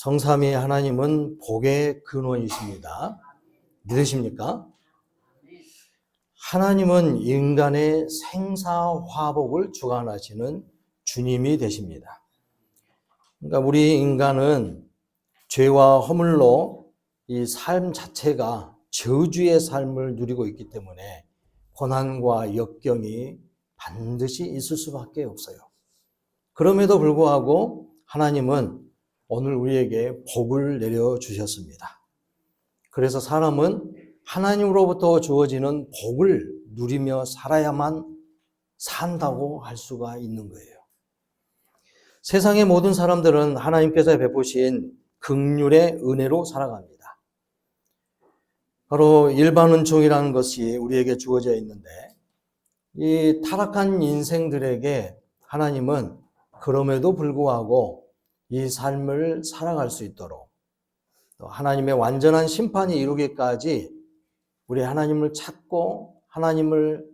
성삼위 하나님은 복의 근원이십니다. 믿으십니까? 하나님은 인간의 생사화복을 주관하시는 주님이 되십니다. 그러니까 우리 인간은 죄와 허물로 이 삶 자체가 저주의 삶을 누리고 있기 때문에 고난과 역경이 반드시 있을 수밖에 없어요. 그럼에도 불구하고 하나님은 오늘 우리에게 복을 내려주셨습니다. 그래서 사람은 하나님으로부터 주어지는 복을 누리며 살아야만 산다고 할 수가 있는 거예요. 세상의 모든 사람들은 하나님께서 베푸신 긍휼의 은혜로 살아갑니다. 바로 일반 은총이라는 것이 우리에게 주어져 있는데 이 타락한 인생들에게 하나님은 그럼에도 불구하고 이 삶을 살아갈 수 있도록 또 하나님의 완전한 심판이 이루기까지 우리 하나님을 찾고 하나님을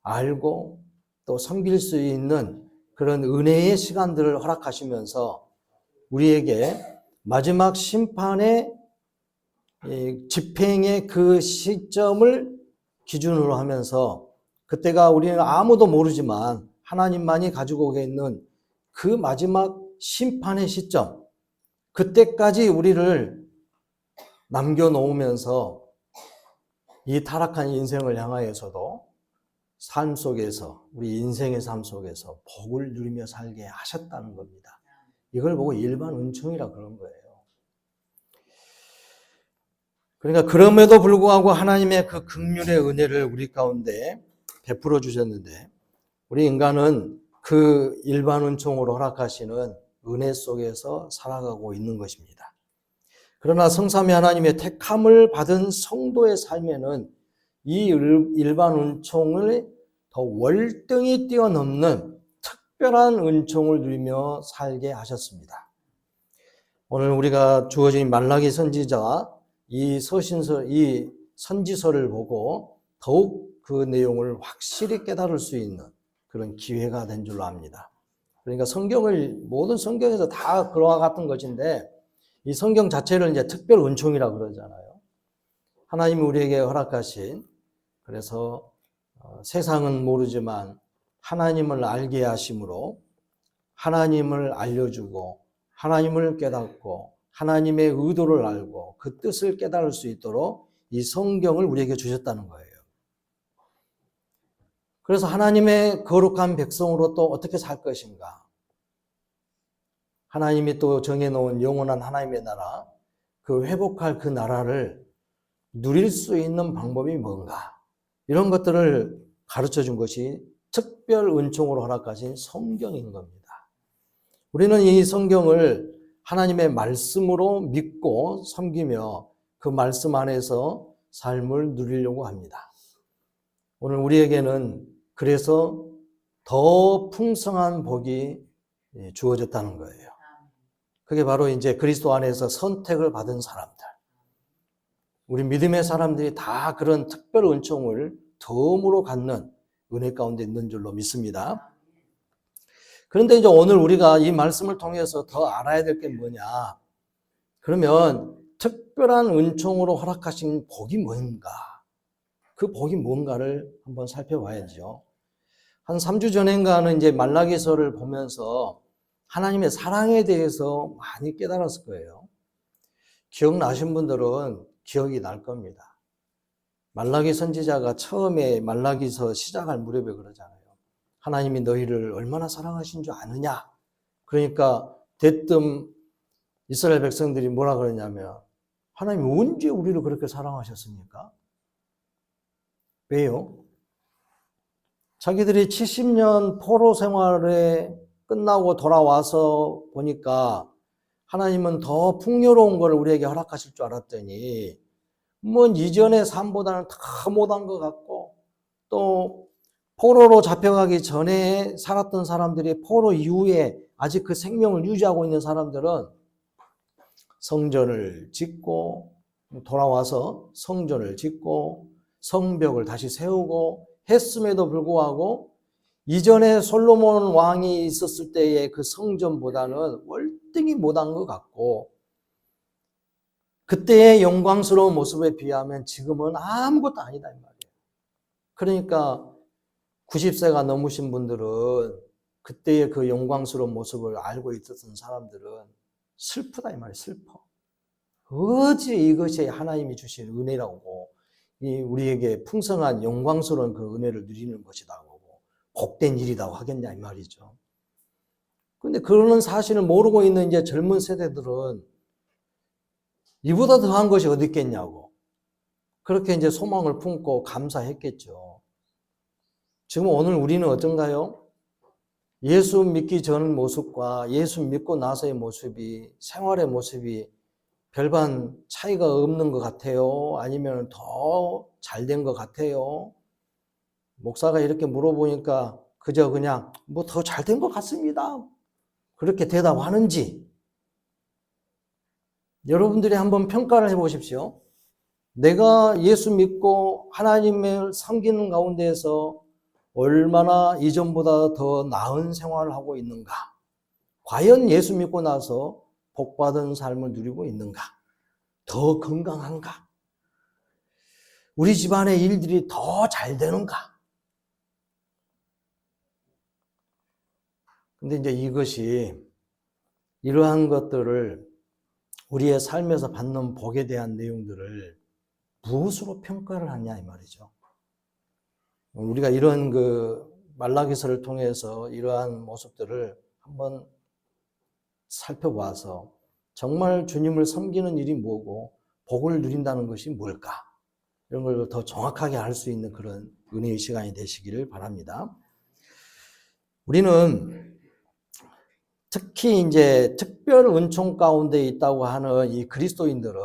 알고 또 섬길 수 있는 그런 은혜의 시간들을 허락하시면서 우리에게 마지막 심판의 집행의 그 시점을 기준으로 하면서 그때가 우리는 아무도 모르지만 하나님만이 가지고 있는 그 마지막 심판의 시점, 그때까지 우리를 남겨놓으면서 이 타락한 인생을 향하여서도 삶 속에서, 우리 인생의 삶 속에서 복을 누리며 살게 하셨다는 겁니다. 이걸 보고 일반 은총이라 그런 거예요. 그러니까 그럼에도 불구하고 하나님의 그 긍휼의 은혜를 우리 가운데 베풀어 주셨는데 우리 인간은 그 일반 은총으로 허락하시는 은혜 속에서 살아가고 있는 것입니다. 그러나 성삼위 하나님의 택함을 받은 성도의 삶에는 이 일반 은총을 더 월등히 뛰어넘는 특별한 은총을 누리며 살게 하셨습니다. 오늘 우리가 주어진 말라기 선지자 이 선지서를 보고 더욱 그 내용을 확실히 깨달을 수 있는 그런 기회가 된 줄로 압니다. 그러니까 모든 성경에서 다 그와 같은 것인데 이 성경 자체를 이제 특별 은총이라고 그러잖아요. 하나님이 우리에게 허락하신, 그래서 세상은 모르지만 하나님을 알게 하심으로 하나님을 알려주고 하나님을 깨닫고 하나님의 의도를 알고 그 뜻을 깨달을 수 있도록 이 성경을 우리에게 주셨다는 거예요. 그래서 하나님의 거룩한 백성으로 또 어떻게 살 것인가? 하나님이 또 정해놓은 영원한 하나님의 나라, 그 회복할 그 나라를 누릴 수 있는 방법이 뭔가? 이런 것들을 가르쳐 준 것이 특별 은총으로 허락하신 성경인 겁니다. 우리는 이 성경을 하나님의 말씀으로 믿고 섬기며 그 말씀 안에서 삶을 누리려고 합니다. 오늘 우리에게는 그래서 더 풍성한 복이 주어졌다는 거예요. 그게 바로 이제 그리스도 안에서 선택을 받은 사람들. 우리 믿음의 사람들이 다 그런 특별 은총을 덤으로 갖는 은혜 가운데 있는 줄로 믿습니다. 그런데 이제 오늘 우리가 이 말씀을 통해서 더 알아야 될 게 뭐냐? 그러면 특별한 은총으로 허락하신 복이 뭔가? 그 복이 뭔가를 한번 살펴봐야죠. 한 3주 전인가는 이제 말라기서를 보면서 하나님의 사랑에 대해서 많이 깨달았을 거예요. 기억나신 분들은 기억이 날 겁니다. 말라기 선지자가 처음에 말라기서 시작할 무렵에 그러잖아요. 하나님이 너희를 얼마나 사랑하신 줄 아느냐? 그러니까 대뜸 이스라엘 백성들이 뭐라 그러냐면 하나님이 언제 우리를 그렇게 사랑하셨습니까? 왜요? 자기들이 70년 포로 생활에 끝나고 돌아와서 보니까 하나님은 더 풍요로운 걸 우리에게 허락하실 줄 알았더니 뭐 이전의 삶보다는 더 못한 것 같고 또 포로로 잡혀가기 전에 살았던 사람들이 포로 이후에 아직 그 생명을 유지하고 있는 사람들은 성전을 짓고 돌아와서 성전을 짓고 성벽을 다시 세우고 했음에도 불구하고 이전에 솔로몬 왕이 있었을 때의 그 성전보다는 월등히 못한 것 같고 그때의 영광스러운 모습에 비하면 지금은 아무것도 아니다 이 말이에요. 그러니까 90세가 넘으신 분들은 그때의 그 영광스러운 모습을 알고 있었던 사람들은 슬프다 이 말이에요. 슬퍼. 어찌 이것이 하나님이 주신 은혜라고 우리에게 풍성한 영광스러운 그 은혜를 누리는 것이다 하고 복된 일이라고 하겠냐 이 말이죠. 근데 그런 사실을 모르고 있는 이제 젊은 세대들은 이보다 더한 것이 어디 있겠냐고 그렇게 이제 소망을 품고 감사했겠죠. 지금 오늘 우리는 어떤가요? 예수 믿기 전 모습과 예수 믿고 나서의 모습이 생활의 모습이 별반 차이가 없는 것 같아요? 아니면 더 잘된 것 같아요? 목사가 이렇게 물어보니까 그저 그냥 뭐 더 잘된 것 같습니다. 그렇게 대답하는지 여러분들이 한번 평가를 해보십시오. 내가 예수 믿고 하나님을 섬기는 가운데에서 얼마나 이전보다 더 나은 생활을 하고 있는가? 과연 예수 믿고 나서 복받은 삶을 누리고 있는가? 더 건강한가? 우리 집안의 일들이 더 잘 되는가? 근데 이제 이것이 이러한 것들을 우리의 삶에서 받는 복에 대한 내용들을 무엇으로 평가를 하냐 이 말이죠. 우리가 이런 그 말라기서를 통해서 이러한 모습들을 한번 살펴봐서 정말 주님을 섬기는 일이 뭐고 복을 누린다는 것이 뭘까? 이런 걸 더 정확하게 알 수 있는 그런 은혜의 시간이 되시기를 바랍니다. 우리는 특히 이제 특별 은총 가운데 있다고 하는 이 그리스도인들은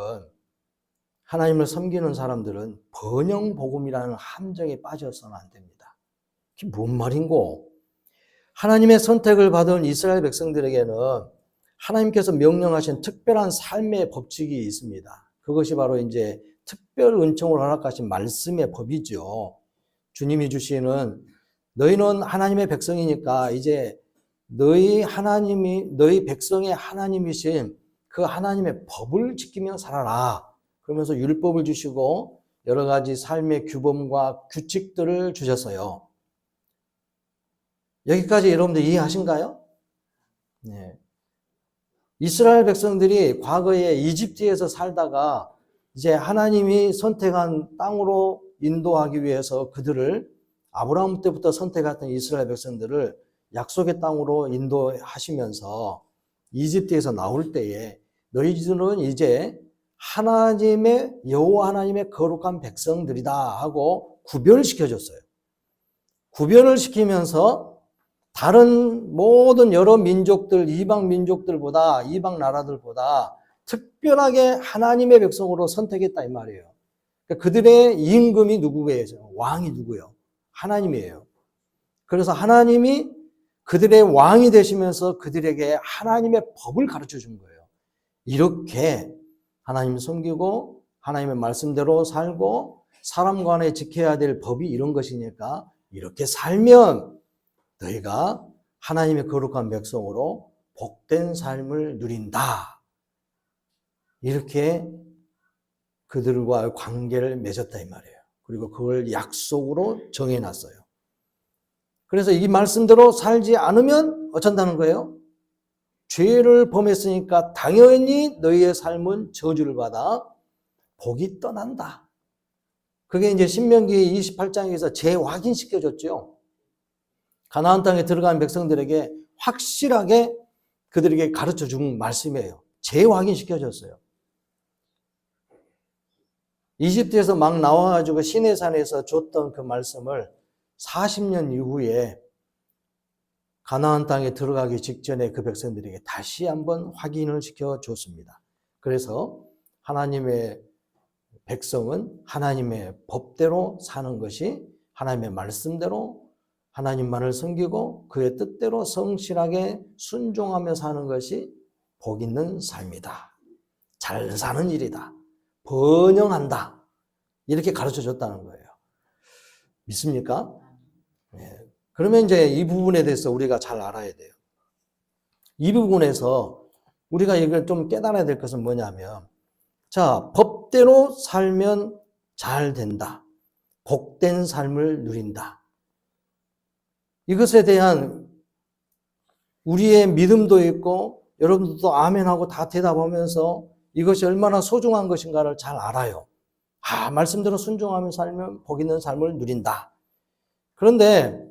하나님을 섬기는 사람들은 번영 복음이라는 함정에 빠져서는 안 됩니다. 그게 뭔 말인고? 하나님의 선택을 받은 이스라엘 백성들에게는 하나님께서 명령하신 특별한 삶의 법칙이 있습니다. 그것이 바로 이제 특별 은총을 허락하신 말씀의 법이죠. 주님이 주시는 너희는 하나님의 백성이니까 이제 너희 백성의 하나님이신 그 하나님의 법을 지키며 살아라. 그러면서 율법을 주시고 여러 가지 삶의 규범과 규칙들을 주셨어요. 여기까지 여러분들 이해하신가요? 네. 이스라엘 백성들이 과거에 이집트에서 살다가 이제 하나님이 선택한 땅으로 인도하기 위해서 그들을 아브라함 때부터 선택했던 이스라엘 백성들을 약속의 땅으로 인도하시면서 이집트에서 나올 때에 너희들은 이제 하나님의 여호와 하나님의 거룩한 백성들이다 하고 구별시켜줬어요. 구별을 시키면서 다른 모든 여러 민족들, 이방 민족들보다, 이방 나라들보다 특별하게 하나님의 백성으로 선택했다 이 말이에요. 그러니까 그들의 임금이 누구예요? 왕이 누구예요? 하나님이에요. 그래서 하나님이 그들의 왕이 되시면서 그들에게 하나님의 법을 가르쳐 준 거예요. 이렇게 하나님을 섬기고 하나님의 말씀대로 살고 사람 간에 지켜야 될 법이 이런 것이니까 이렇게 살면 너희가 하나님의 거룩한 백성으로 복된 삶을 누린다. 이렇게 그들과 관계를 맺었다 이 말이에요. 그리고 그걸 약속으로 정해놨어요. 그래서 이 말씀대로 살지 않으면 어쩐다는 거예요? 죄를 범했으니까 당연히 너희의 삶은 저주를 받아 복이 떠난다. 그게 이제 신명기 28장에서 재확인시켜줬죠. 가나안 땅에 들어간 백성들에게 확실하게 그들에게 가르쳐 준 말씀이에요. 재확인시켜줬어요. 이집트에서 막 나와가지고 시내산에서 줬던 그 말씀을 40년 이후에 가나안 땅에 들어가기 직전에 그 백성들에게 다시 한번 확인을 시켜줬습니다. 그래서 하나님의 백성은 하나님의 법대로 사는 것이 하나님의 말씀대로 하나님만을 섬기고 그의 뜻대로 성실하게 순종하며 사는 것이 복 있는 삶이다. 잘 사는 일이다. 번영한다. 이렇게 가르쳐 줬다는 거예요. 믿습니까? 네. 그러면 이제 이 부분에 대해서 우리가 잘 알아야 돼요. 이 부분에서 우리가 이걸 좀 깨달아야 될 것은 뭐냐면 자, 법대로 살면 잘 된다. 복된 삶을 누린다. 이것에 대한 우리의 믿음도 있고 여러분들도 아멘하고 다 대답하면서 이것이 얼마나 소중한 것인가를 잘 알아요. 말씀대로 순종하며 살면 복 있는 삶을 누린다. 그런데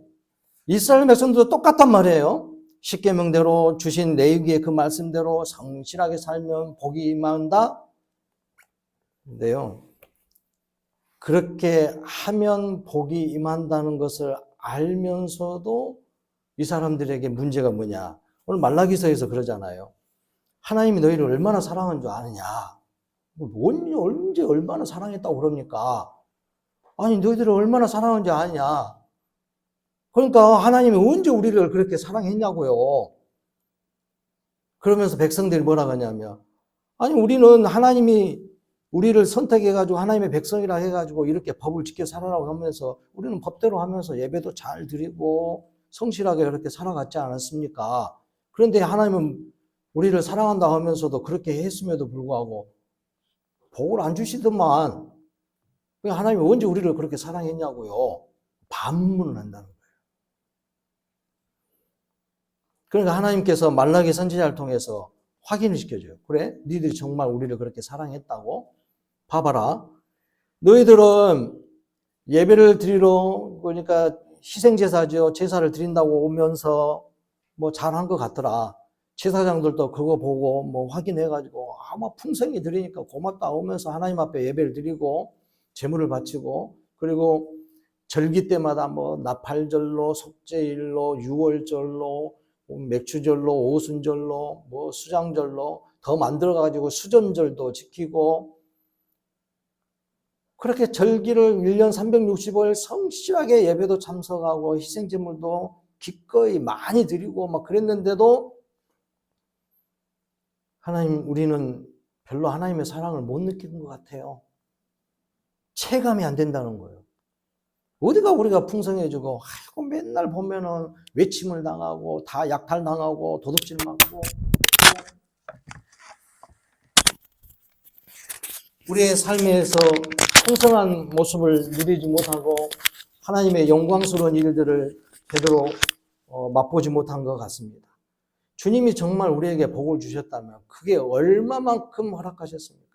이스라엘 백성들도 똑같단 말이에요. 십계명대로 주신 레위기의 그 말씀대로 성실하게 살면 복이 임한다. 근데요, 그렇게 하면 복이 임한다는 것을 알면서도 이 사람들에게 문제가 뭐냐? 오늘 말라기서에서 그러잖아요. 하나님이 너희를 얼마나 사랑한 줄 아느냐? 언제 얼마나 사랑했다고 그럽니까? 아니, 너희들을 얼마나 사랑한지 아느냐? 그러니까 하나님이 언제 우리를 그렇게 사랑했냐고요. 그러면서 백성들이 뭐라 하냐면, 아니, 우리는 하나님이 우리를 선택해가지고 하나님의 백성이라 해가지고 이렇게 법을 지켜 살아라고 하면서 우리는 법대로 하면서 예배도 잘 드리고 성실하게 그렇게 살아갔지 않았습니까? 그런데 하나님은 우리를 사랑한다 하면서도 그렇게 했음에도 불구하고 복을 안 주시더만. 하나님이 언제 우리를 그렇게 사랑했냐고요. 반문을 한다는 거예요. 그러니까 하나님께서 말라기 선지자를 통해서 확인을 시켜줘요. 그래? 너희들이 정말 우리를 그렇게 사랑했다고? 봐봐라. 너희들은 예배를 드리러, 그러니까 희생제사죠. 제사를 드린다고 오면서 뭐 잘한 것 같더라. 제사장들도 그거 보고 뭐 확인해가지고 아마 풍성히 드리니까 고맙다 오면서 하나님 앞에 예배를 드리고 제물을 바치고, 그리고 절기 때마다 뭐 나팔절로, 속죄일로, 유월절로, 맥주절로, 오순절로, 뭐 수장절로 더 만들어가지고 수전절도 지키고, 그렇게 절기를 1년 365일 성실하게 예배도 참석하고 희생제물도 기꺼이 많이 드리고 막 그랬는데도 하나님, 우리는 별로 하나님의 사랑을 못 느끼는 것 같아요. 체감이 안 된다는 거예요. 어디가 우리가 풍성해지고, 아이고, 맨날 보면은 외침을 당하고, 다 약탈 당하고, 도둑질 맞고, 우리의 삶에서 풍성한 모습을 누리지 못하고, 하나님의 영광스러운 일들을 제대로 맛보지 못한 것 같습니다. 주님이 정말 우리에게 복을 주셨다면 그게 얼마만큼 허락하셨습니까?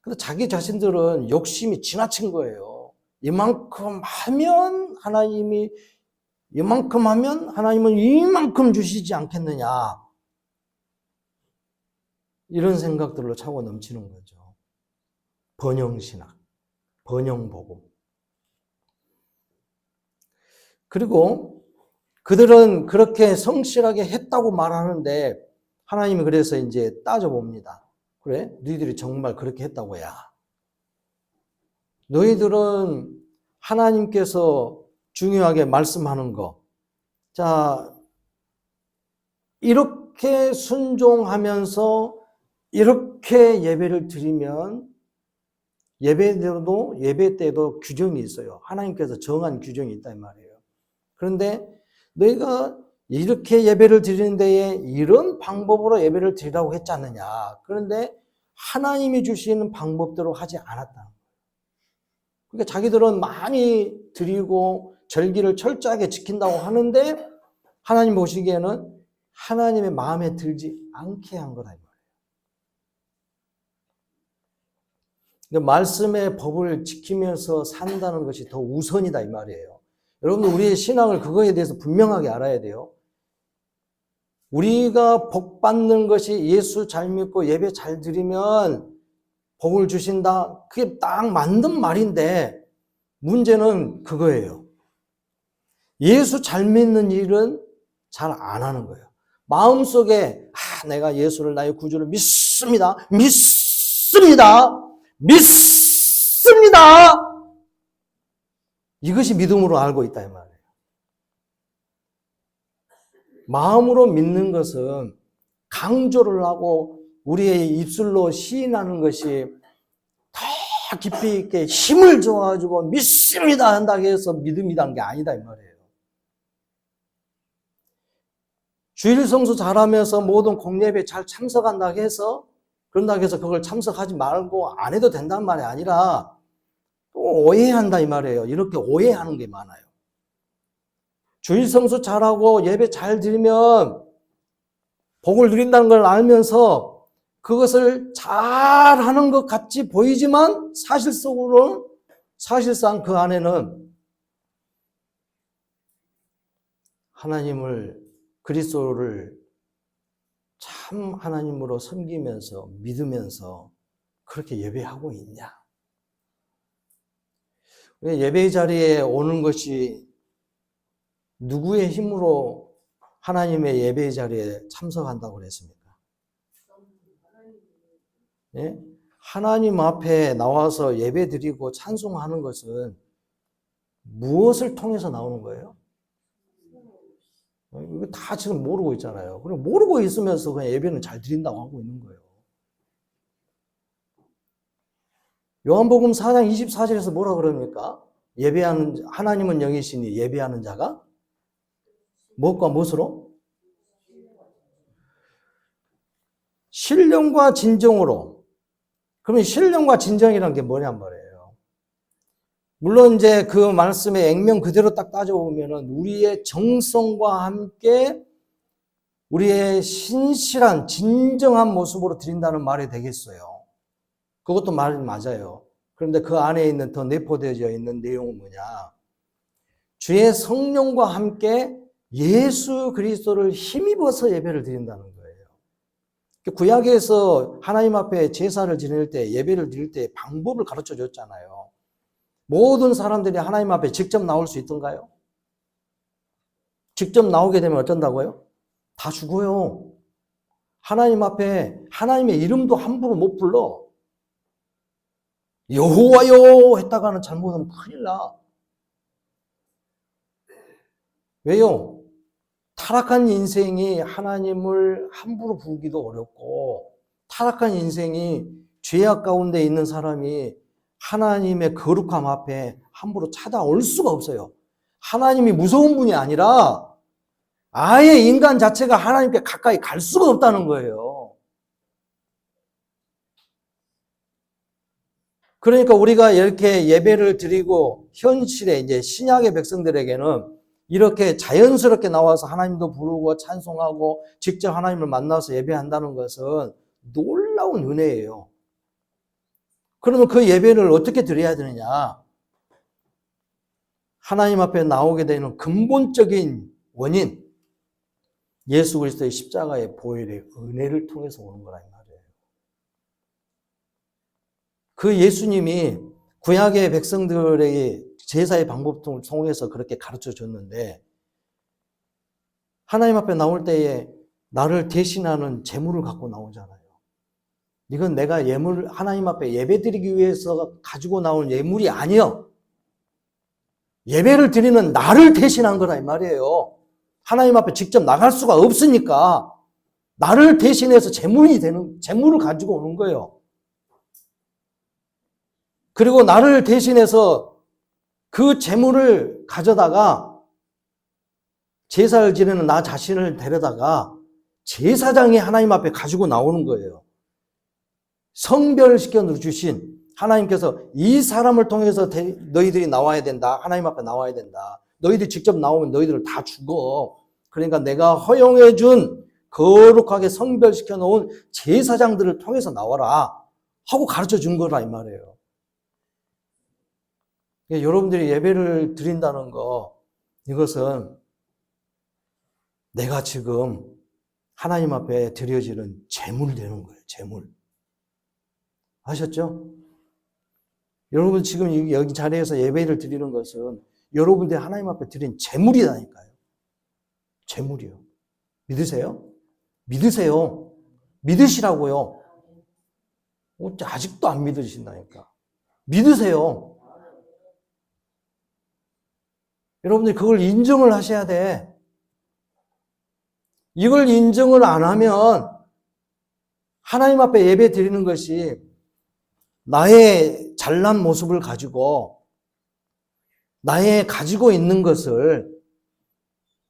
근데 자기 자신들은 욕심이 지나친 거예요. 이만큼 하면 하나님은 이만큼 주시지 않겠느냐. 이런 생각들로 차고 넘치는 거죠. 번영신학, 번영복음. 그리고 그들은 그렇게 성실하게 했다고 말하는데 하나님이 그래서 이제 따져봅니다. 그래? 너희들이 정말 그렇게 했다고야. 너희들은 하나님께서 중요하게 말씀하는 거. 자, 이렇게 순종하면서 이렇게 예배를 드리면 예배 때도 규정이 있어요. 하나님께서 정한 규정이 있다 이 말이에요. 그런데 너희가 이렇게 예배를 드리는 데에 이런 방법으로 예배를 드리라고 했지 않느냐. 그런데 하나님이 주시는 방법대로 하지 않았다. 그러니까 자기들은 많이 드리고 절기를 철저하게 지킨다고 하는데 하나님 보시기에는 하나님의 마음에 들지 않게 한 거다 이 말이에요. 그러니까 말씀의 법을 지키면서 산다는 것이 더 우선이다 이 말이에요. 여러분들 우리의 신앙을 그거에 대해서 분명하게 알아야 돼요. 우리가 복 받는 것이 예수 잘 믿고 예배 잘 드리면 복을 주신다. 그게 딱 맞는 말인데 문제는 그거예요. 예수 잘 믿는 일은 잘 안 하는 거예요. 마음속에 내가 예수를 나의 구주를 믿습니다. 이것이 믿음으로 알고 있다 이 말이에요. 마음으로 믿는 것은 강조를 하고 우리의 입술로 시인하는 것이 더 깊이 있게 힘을 줘가지고 믿습니다 한다고 해서 믿음이란 게 아니다 이 말이에요. 주일 성수 잘하면서 모든 공예배 잘 참석한다고 해서 그런다고 해서 그걸 참석하지 말고 안 해도 된다는 말이 아니라 또 오해한다 이 말이에요. 이렇게 오해하는 게 많아요. 주일 성수 잘하고 예배 잘 드리면 복을 누린다는 걸 알면서 그것을 잘하는 것 같이 보이지만 사실상 그 안에는 하나님을, 그리스도를 참 하나님으로 섬기면서 믿으면서 그렇게 예배하고 있냐? 예배 자리에 오는 것이 누구의 힘으로 하나님의 예배 자리에 참석한다고 그랬습니까? 예? 하나님 앞에 나와서 예배 드리고 찬송하는 것은 무엇을 통해서 나오는 거예요? 이거 다 지금 모르고 있잖아요. 그리고 모르고 있으면서 그냥 예배는 잘 드린다고 하고 있는 거예요. 요한복음 4장 24절에서 뭐라 그럽니까? 예배하는, 하나님은 영이시니 예배하는 자가 무엇과 무엇으로? 신령과 진정으로. 그러면 신령과 진정이라는 게 뭐냔 말이에요. 물론 이제 그 말씀의 액면 그대로 딱 따져보면은 우리의 정성과 함께 우리의 신실한 진정한 모습으로 드린다는 말이 되겠어요. 그것도 말이 맞아요. 그런데 그 안에 있는 더 내포되어져 있는 내용은 뭐냐? 주의 성령과 함께 예수 그리스도를 힘입어서 예배를 드린다는 거예요. 구약에서 하나님 앞에 제사를 지낼 때, 예배를 드릴 때 방법을 가르쳐 줬잖아요. 모든 사람들이 하나님 앞에 직접 나올 수 있던가요? 직접 나오게 되면 어쩐다고요? 다 죽어요. 하나님 앞에 하나님의 이름도 함부로 못 불러. 여호와여 했다가는 잘못하면 큰일 나. 왜요? 타락한 인생이 하나님을 함부로 부르기도 어렵고, 타락한 인생이 죄악 가운데 있는 사람이 하나님의 거룩함 앞에 함부로 찾아올 수가 없어요. 하나님이 무서운 분이 아니라 아예 인간 자체가 하나님께 가까이 갈 수가 없다는 거예요. 그러니까 우리가 이렇게 예배를 드리고 현실에 이제 신약의 백성들에게는 이렇게 자연스럽게 나와서 하나님도 부르고 찬송하고 직접 하나님을 만나서 예배한다는 것은 놀라운 은혜예요. 그러면 그 예배를 어떻게 드려야 되느냐? 하나님 앞에 나오게 되는 근본적인 원인, 예수 그리스도의 십자가의 보혈의 은혜를 통해서 오는 거란 말이에요. 그 예수님이 구약의 백성들에게 제사의 방법을 통해서 그렇게 가르쳐 줬는데, 하나님 앞에 나올 때에 나를 대신하는 제물을 갖고 나오잖아요. 이건 내가 하나님 앞에 예배 드리기 위해서 가지고 나온 예물이 아니요. 예배를 드리는 나를 대신한 거라 이 말이에요. 하나님 앞에 직접 나갈 수가 없으니까 나를 대신해서 제물을 가지고 오는 거예요. 그리고 나를 대신해서 그 제물을 가져다가 제사를 지내는 나 자신을 데려다가 제사장이 하나님 앞에 가지고 나오는 거예요. 성별시켜 주신 하나님께서 이 사람을 통해서 너희들이 나와야 된다. 하나님 앞에 나와야 된다. 너희들이 직접 나오면 너희들을 다 죽어. 그러니까 내가 허용해 준 거룩하게 성별시켜 놓은 제사장들을 통해서 나와라 하고 가르쳐 준 거라 이 말이에요. 여러분들이 예배를 드린다는 거, 이것은 내가 지금 하나님 앞에 드려지는 제물이 되는 거예요. 제물. 아셨죠? 여러분 지금 여기 자리에서 예배를 드리는 것은 여러분들이 하나님 앞에 드린 제물이라니까요. 제물이요. 믿으세요? 믿으세요. 믿으시라고요. 아직도 안 믿으신다니까. 믿으세요. 여러분들이 그걸 인정을 하셔야 돼. 이걸 인정을 안 하면 하나님 앞에 예배 드리는 것이 나의 잘난 모습을 가지고 나의 가지고 있는 것을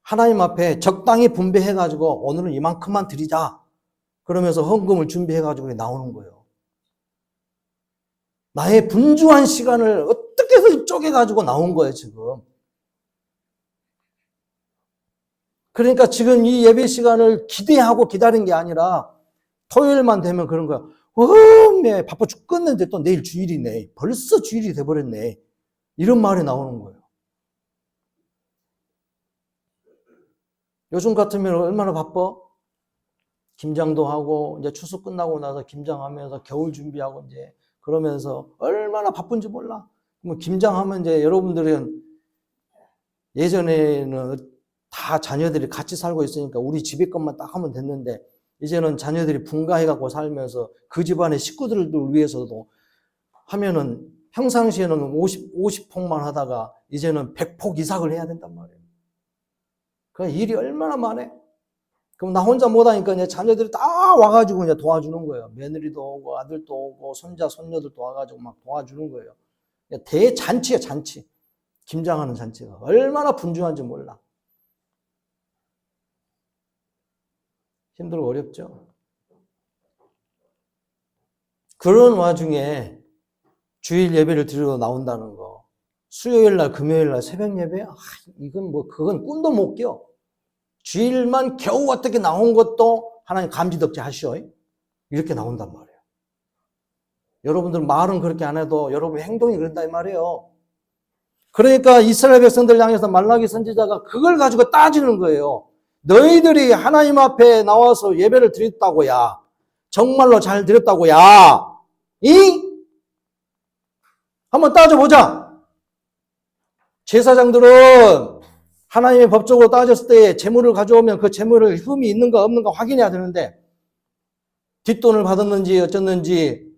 하나님 앞에 적당히 분배해가지고 오늘은 이만큼만 드리자 그러면서 헌금을 준비해가지고 나오는 거예요. 나의 분주한 시간을 어떻게 해서 쪼개가지고 나온 거예요, 지금. 그러니까 지금 이 예배 시간을 기대하고 기다린 게 아니라 토요일만 되면 그런 거야. 네, 바빠 죽겠는데 또 내일 주일이네. 벌써 주일이 돼버렸네. 이런 말이 나오는 거예요. 요즘 같으면 얼마나 바빠? 김장도 하고, 이제 추수 끝나고 나서 김장하면서 겨울 준비하고 이제 그러면서 얼마나 바쁜지 몰라. 뭐 김장하면 이제 여러분들은 예전에는 다 자녀들이 같이 살고 있으니까 우리 집에 것만 딱 하면 됐는데 이제는 자녀들이 분가해갖고 살면서 그 집안의 식구들을 위해서도 하면은 평상시에는 50폭만 하다가 이제는 100폭 이상을 해야 된단 말이에요. 그 일이 얼마나 많아? 그럼 나 혼자 못하니까 이제 자녀들이 다 와가지고 이제 도와주는 거예요. 며느리도 오고 아들도 오고 손자 손녀들도 와가지고 막 도와주는 거예요. 대잔치야, 잔치. 김장하는 잔치가 얼마나 분주한지 몰라. 힘들고 어렵죠. 그런 와중에 주일 예배를 드리러 나온다는 거, 수요일 날, 금요일 날 새벽 예배, 이건 뭐 그건 꿈도 못 껴. 주일만 겨우 어떻게 나온 것도 하나님 감지덕지 하시오. 이렇게 나온단 말이에요. 여러분들 말은 그렇게 안 해도 여러분 행동이 그런다 이 말이에요. 그러니까 이스라엘 백성들 향해서 말라기 선지자가 그걸 가지고 따지는 거예요. 너희들이 하나님 앞에 나와서 예배를 드렸다고야. 정말로 잘 드렸다고야. 한번 따져보자. 제사장들은 하나님의 법적으로 따졌을 때 재물을 가져오면 그 재물을 흠이 있는가 없는가 확인해야 되는데 뒷돈을 받았는지 어쩌는지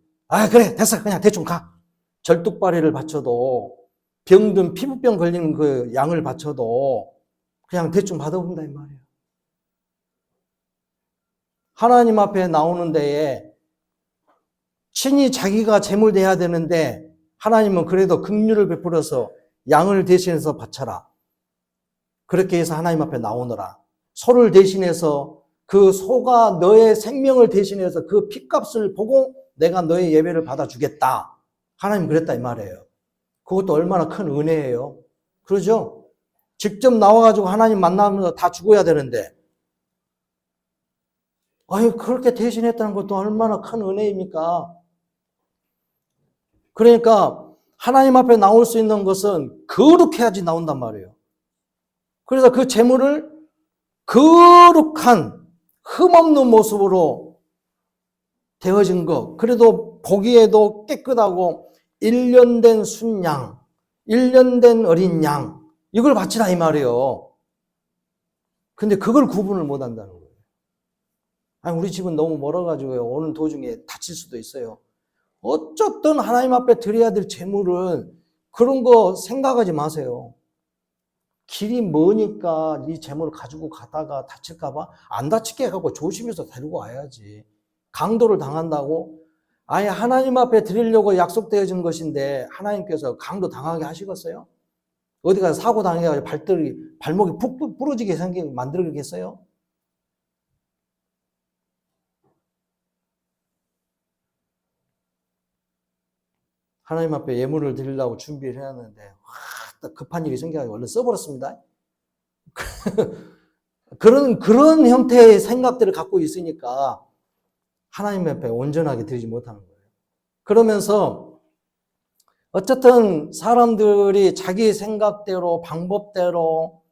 그래 됐어 그냥 대충 가. 절뚝발이를 바쳐도 병든 피부병 걸린 그 양을 바쳐도 그냥 대충 받아본다 이 말이에요. 하나님 앞에 나오는 데에 친히 자기가 재물 내야 되는데 하나님은 그래도 긍휼을 베풀어서 양을 대신해서 바쳐라. 그렇게 해서 하나님 앞에 나오너라. 소를 대신해서 그 소가 너의 생명을 대신해서 그 핏값을 보고 내가 너의 예배를 받아주겠다. 하나님 그랬다 이 말이에요. 그것도 얼마나 큰 은혜예요. 그러죠? 직접 나와가지고 하나님 만나면서 다 죽어야 되는데 그렇게 대신했다는 것도 얼마나 큰 은혜입니까? 그러니까 하나님 앞에 나올 수 있는 것은 거룩해야지 나온단 말이에요. 그래서 그 재물을 거룩한 흠없는 모습으로 되어진 것, 그래도 보기에도 깨끗하고 1년 된 순양, 1년 된 어린 양, 이걸 바치라 이 말이에요. 근데 그걸 구분을 못 한다는 거예요. 우리 집은 너무 멀어가지고요. 오는 도중에 다칠 수도 있어요. 어쨌든 하나님 앞에 드려야 될 재물은 그런 거 생각하지 마세요. 길이 머니까 이 재물을 가지고 가다가 다칠까봐 안 다치게 해갖고 조심해서 데리고 와야지. 강도를 당한다고? 아예 하나님 앞에 드리려고 약속되어진 것인데 하나님께서 강도 당하게 하시겠어요? 어디 가서 사고 당해가지고 발목이 푹 부러지게 만들겠어요? 하나님 앞에 예물을 드리려고 준비를 해놨는데 급한 일이 생겨가지고 얼른 써버렸습니다. 그런 형태의 생각들을 갖고 있으니까 하나님 앞에 온전하게 드리지 못하는 거예요. 그러면서 어쨌든 사람들이 자기 생각대로 방법대로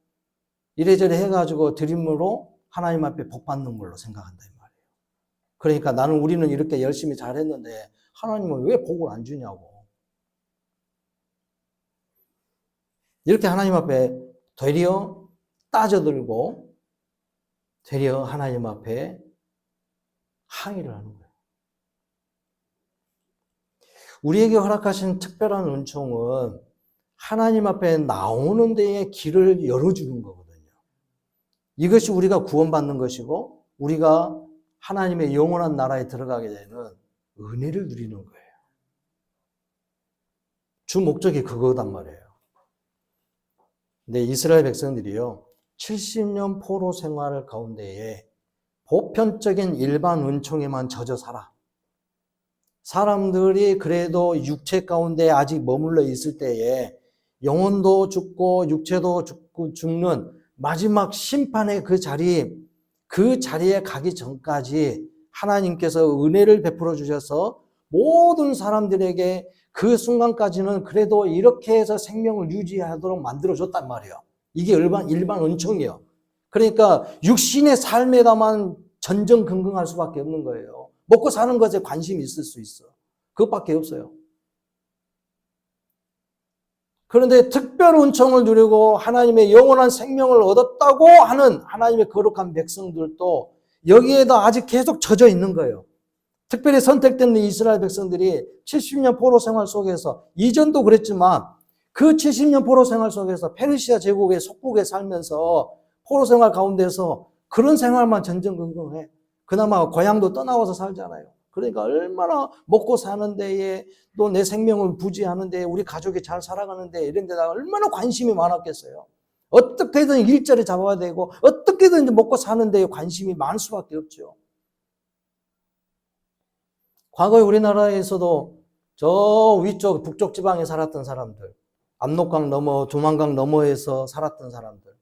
이래저래 해가지고 드림으로 하나님 앞에 복 받는 걸로 생각한다 이 말이에요. 그러니까 우리는 이렇게 열심히 잘했는데 하나님은 왜 복을 안 주냐고. 이렇게 하나님 앞에 되려 따져들고 되려 하나님 앞에 항의를 하는 거예요. 우리에게 허락하신 특별한 은총은 하나님 앞에 나오는 데에 길을 열어주는 거거든요. 이것이 우리가 구원받는 것이고 우리가 하나님의 영원한 나라에 들어가게 되는 은혜를 누리는 거예요. 주 목적이 그거단 말이에요. 근데 이스라엘 백성들이요, 70년 포로 생활 가운데에 보편적인 일반 은총에만 젖어 살아. 사람들이 그래도 육체 가운데 아직 머물러 있을 때에 영혼도 죽고 육체도 죽는 마지막 심판의 그 자리에 가기 전까지 하나님께서 은혜를 베풀어 주셔서 모든 사람들에게 그 순간까지는 그래도 이렇게 해서 생명을 유지하도록 만들어줬단 말이에요. 이게 일반 은총이에요. 그러니까 육신의 삶에다만 전전긍긍할 수밖에 없는 거예요. 먹고 사는 것에 관심이 있을 수 있어. 그것밖에 없어요. 그런데 특별 은총을 누리고 하나님의 영원한 생명을 얻었다고 하는 하나님의 거룩한 백성들도 여기에다 아직 계속 젖어 있는 거예요. 특별히 선택된 이스라엘 백성들이 70년 포로 생활 속에서, 이전도 그랬지만 그 70년 포로 생활 속에서 페르시아 제국의 속국에 살면서 포로 생활 가운데서 그런 생활만 전전긍긍해. 그나마 고향도 떠나와서 살잖아요. 그러니까 얼마나 먹고 사는 데에 또 내 생명을 부지하는 데에 우리 가족이 잘 살아가는 데 이런 데다가 얼마나 관심이 많았겠어요. 어떻게든 일자리 잡아야 되고 어떻게든 먹고 사는 데에 관심이 많을 수밖에 없죠. 과거에 우리나라에서도 저 위쪽 북쪽 지방에 살았던 사람들, 압록강 너머, 두만강 너머에서 살았던 사람들,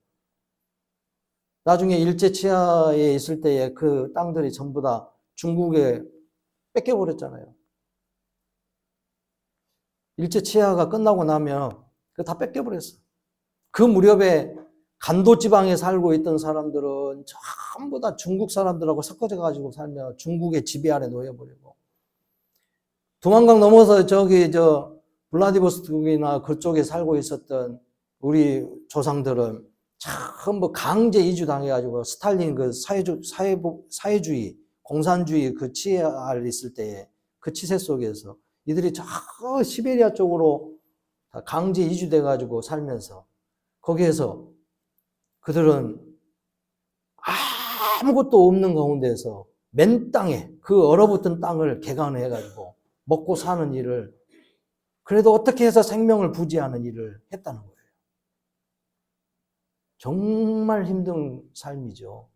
나중에 일제 치하에 있을 때에 그 땅들이 전부 다 중국에 뺏겨버렸잖아요. 일제 치하가 끝나고 나면 다 뺏겨버렸어. 그 무렵에 간도 지방에 살고 있던 사람들은 전부 다 중국 사람들하고 섞어져 가지고 살며 중국의 지배 아래 놓여버리고, 두만강 넘어서 블라디보스토크나 그쪽에 살고 있었던 우리 조상들은 전부 강제 이주 당해가지고 스탈린 그 사회주의, 공산주의 그 치에 아래 있을 때에 그 치세 속에서 이들이 저 시베리아 쪽으로 강제 이주돼가지고 살면서 거기에서 그들은 아무것도 없는 가운데서 맨 땅에 그 얼어붙은 땅을 개간해가지고 먹고 사는 일을, 그래도 어떻게 해서 생명을 부지하는 일을 했다는 거예요. 정말 힘든 삶이죠.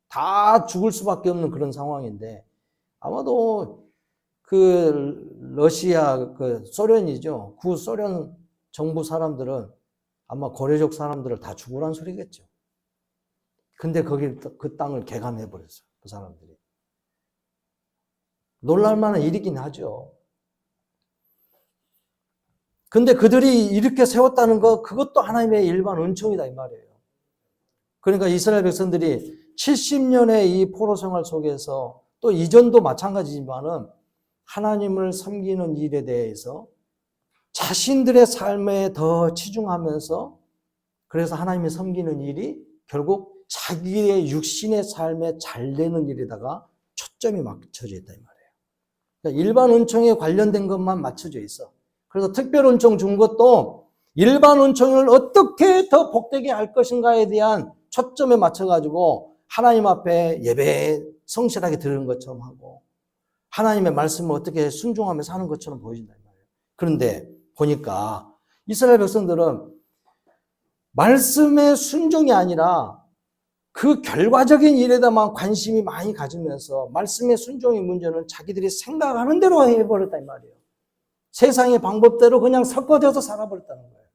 다 죽을 수밖에 없는 그런 상황인데, 아마도 그 러시아, 그 소련이죠. 구소련 정부 사람들은 아마 고려족 사람들을 다 죽으란 소리겠죠. 근데 그 땅을 개간해버렸어요. 그 사람들이. 놀랄만한 일이긴 하죠. 근데 그들이 이렇게 세웠다는 거, 그것도 하나님의 일반 은총이다 이 말이에요. 그러니까 이스라엘 백성들이 70년의 이 포로 생활 속에서, 또 이전도 마찬가지지만은 하나님을 섬기는 일에 대해서 자신들의 삶에 더 치중하면서, 그래서 하나님을 섬기는 일이 결국 자기의 육신의 삶에 잘 되는 일에다가 초점이 맞춰져 있다 이 말이에요. 그러니까 일반 은총에 관련된 것만 맞춰져 있어. 그래서 특별 은총 준 것도 일반 은총을 어떻게 더 복되게 할 것인가에 대한 초점에 맞춰가지고 하나님 앞에 예배에 성실하게 드리는 것처럼 하고, 하나님의 말씀을 어떻게 순종하며 사는 것처럼 보여진단 말이에요. 그런데 보니까 이스라엘 백성들은 말씀의 순종이 아니라 그 결과적인 일에다만 관심이 많이 가지면서 말씀의 순종의 문제는 자기들이 생각하는 대로 해버렸단 말이에요. 세상의 방법대로 그냥 섞어져서 살아버렸다는 거예요.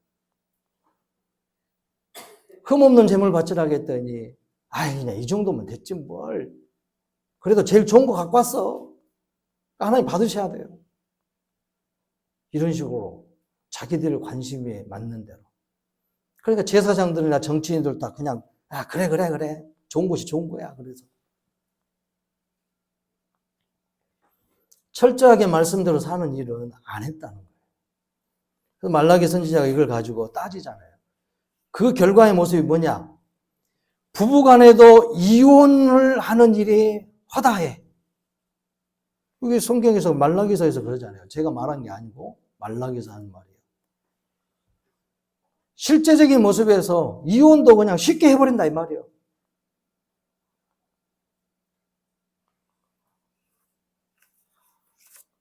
흠없는 재물 바치라고 했더니 그냥 이 정도면 됐지 뭘. 그래도 제일 좋은 거 갖고 왔어. 하나님 받으셔야 돼요. 이런 식으로 자기들 관심에 맞는 대로. 그러니까 제사장들이나 정치인들 다 그냥 그래 좋은 것이 좋은 거야. 그래서 철저하게 말씀대로 사는 일은 안 했다는 거예요. 그래서 말라기 선지자가 이걸 가지고 따지잖아요. 그 결과의 모습이 뭐냐? 부부간에도 이혼을 하는 일이 허다해. 이게 성경에서 말라기서에서 그러잖아요. 제가 말한 게 아니고 말라기서 하는 말이에요. 실제적인 모습에서 이혼도 그냥 쉽게 해버린다 이 말이에요.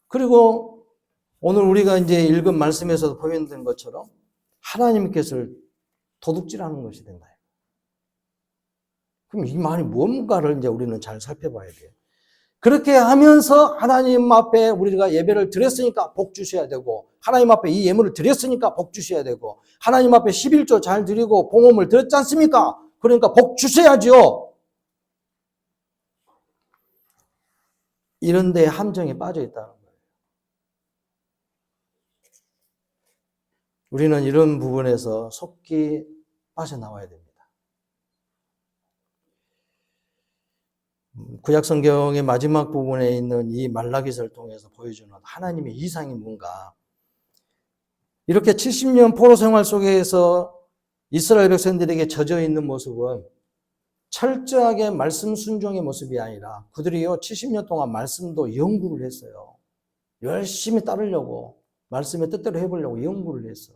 그리고 오늘 우리가 이제 읽은 말씀에서도 표현된 것처럼 하나님께서 도둑질하는 것이 된다. 그럼 이 말이 뭔가를 이제 우리는 잘 살펴봐야 돼요. 그렇게 하면서 하나님 앞에 우리가 예배를 드렸으니까 복 주셔야 되고, 하나님 앞에 이 예물을 드렸으니까 복 주셔야 되고, 하나님 앞에 11조 잘 드리고 봉헌을 드렸지 않습니까? 그러니까 복 주셔야죠. 이런 데 함정에 빠져 있다는 거예요. 우리는 이런 부분에서 속히 빠져나와야 됩니다. 구약 성경의 마지막 부분에 있는 이 말라기서를 통해서 보여주는 하나님의 이상이 뭔가, 이렇게 70년 포로 생활 속에서 이스라엘 백성들에게 젖어 있는 모습은 철저하게 말씀 순종의 모습이 아니라 그들이요 70년 동안 말씀도 연구를 했어요. 열심히 따르려고, 말씀의 뜻대로 해보려고 연구를 했어.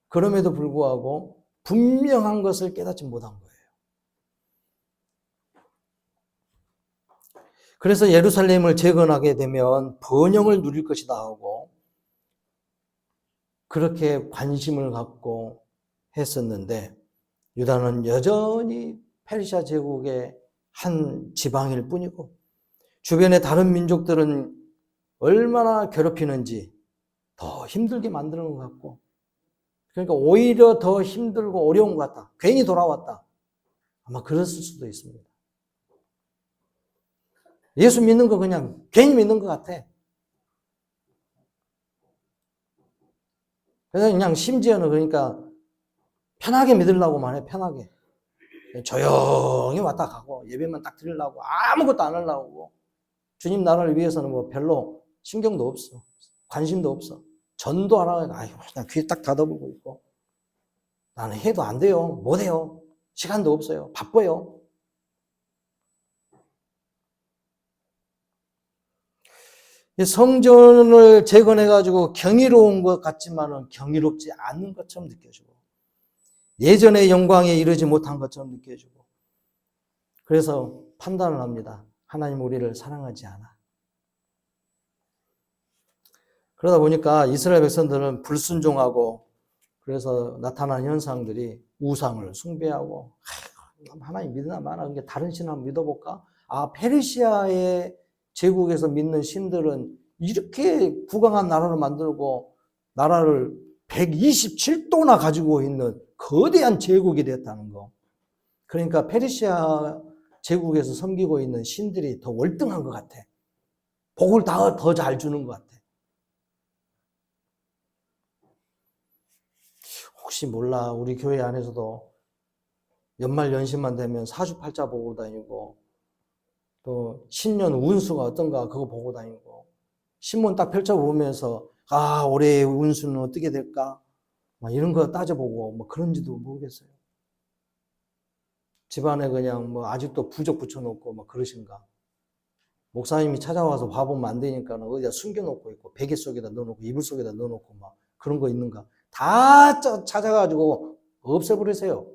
그럼에도 불구하고 분명한 것을 깨닫지 못한 거예요. 그래서 예루살렘을 재건하게 되면 번영을 누릴 것이다 하고 그렇게 관심을 갖고 했었는데, 유다는 여전히 페르시아 제국의 한 지방일 뿐이고 주변의 다른 민족들은 얼마나 괴롭히는지 더 힘들게 만드는 것 같고, 그러니까 오히려 더 힘들고 어려운 것 같다. 괜히 돌아왔다. 아마 그랬을 수도 있습니다. 예수 믿는 거 그냥 괜히 믿는 것 같아. 그래서 그냥 심지어는 그러니까 편하게 믿으려고만 해, 편하게. 조용히 왔다 가고 예배만 딱 드리려고 아무것도 안 하려고, 주님 나라를 위해서는 뭐 별로 신경도 없어, 관심도 없어. 전도 하라고 아이고 그냥 귀 딱 닫아보고 있고, 나는 해도 안 돼요, 못 해요, 시간도 없어요, 바빠요. 성전을 재건해가지고 경이로운 것 같지만은 경이롭지 않은 것처럼 느껴지고, 예전의 영광에 이르지 못한 것처럼 느껴지고, 그래서 판단을 합니다. 하나님 우리를 사랑하지 않아. 그러다 보니까 이스라엘 백성들은 불순종하고, 그래서 나타난 현상들이 우상을 숭배하고, 하나님 믿으나 마나, 그러니까 다른 신 한번 믿어볼까? 아, 페르시아의 제국에서 믿는 신들은 이렇게 부강한 나라를 만들고 나라를 127도나 가지고 있는 거대한 제국이 됐다는 거. 그러니까 페르시아 제국에서 섬기고 있는 신들이 더 월등한 것 같아. 복을 더 잘 주는 것 같아. 혹시 몰라, 우리 교회 안에서도 연말 연시만 되면 사주팔자 보고 다니고, 또 신년 운수가 어떤가 그거 보고 다니고, 신문 딱 펼쳐보면서 아 올해의 운수는 어떻게 될까 막 이런 거 따져보고 뭐 그런지도 모르겠어요. 집안에 그냥 뭐 아직도 부적 붙여놓고 막 그러신가. 목사님이 찾아와서 봐보면 안 되니까 어디다 숨겨놓고 있고, 베개 속에다 넣어놓고 이불 속에다 넣어놓고 막 그런 거 있는가 다 찾아가지고 없애버리세요.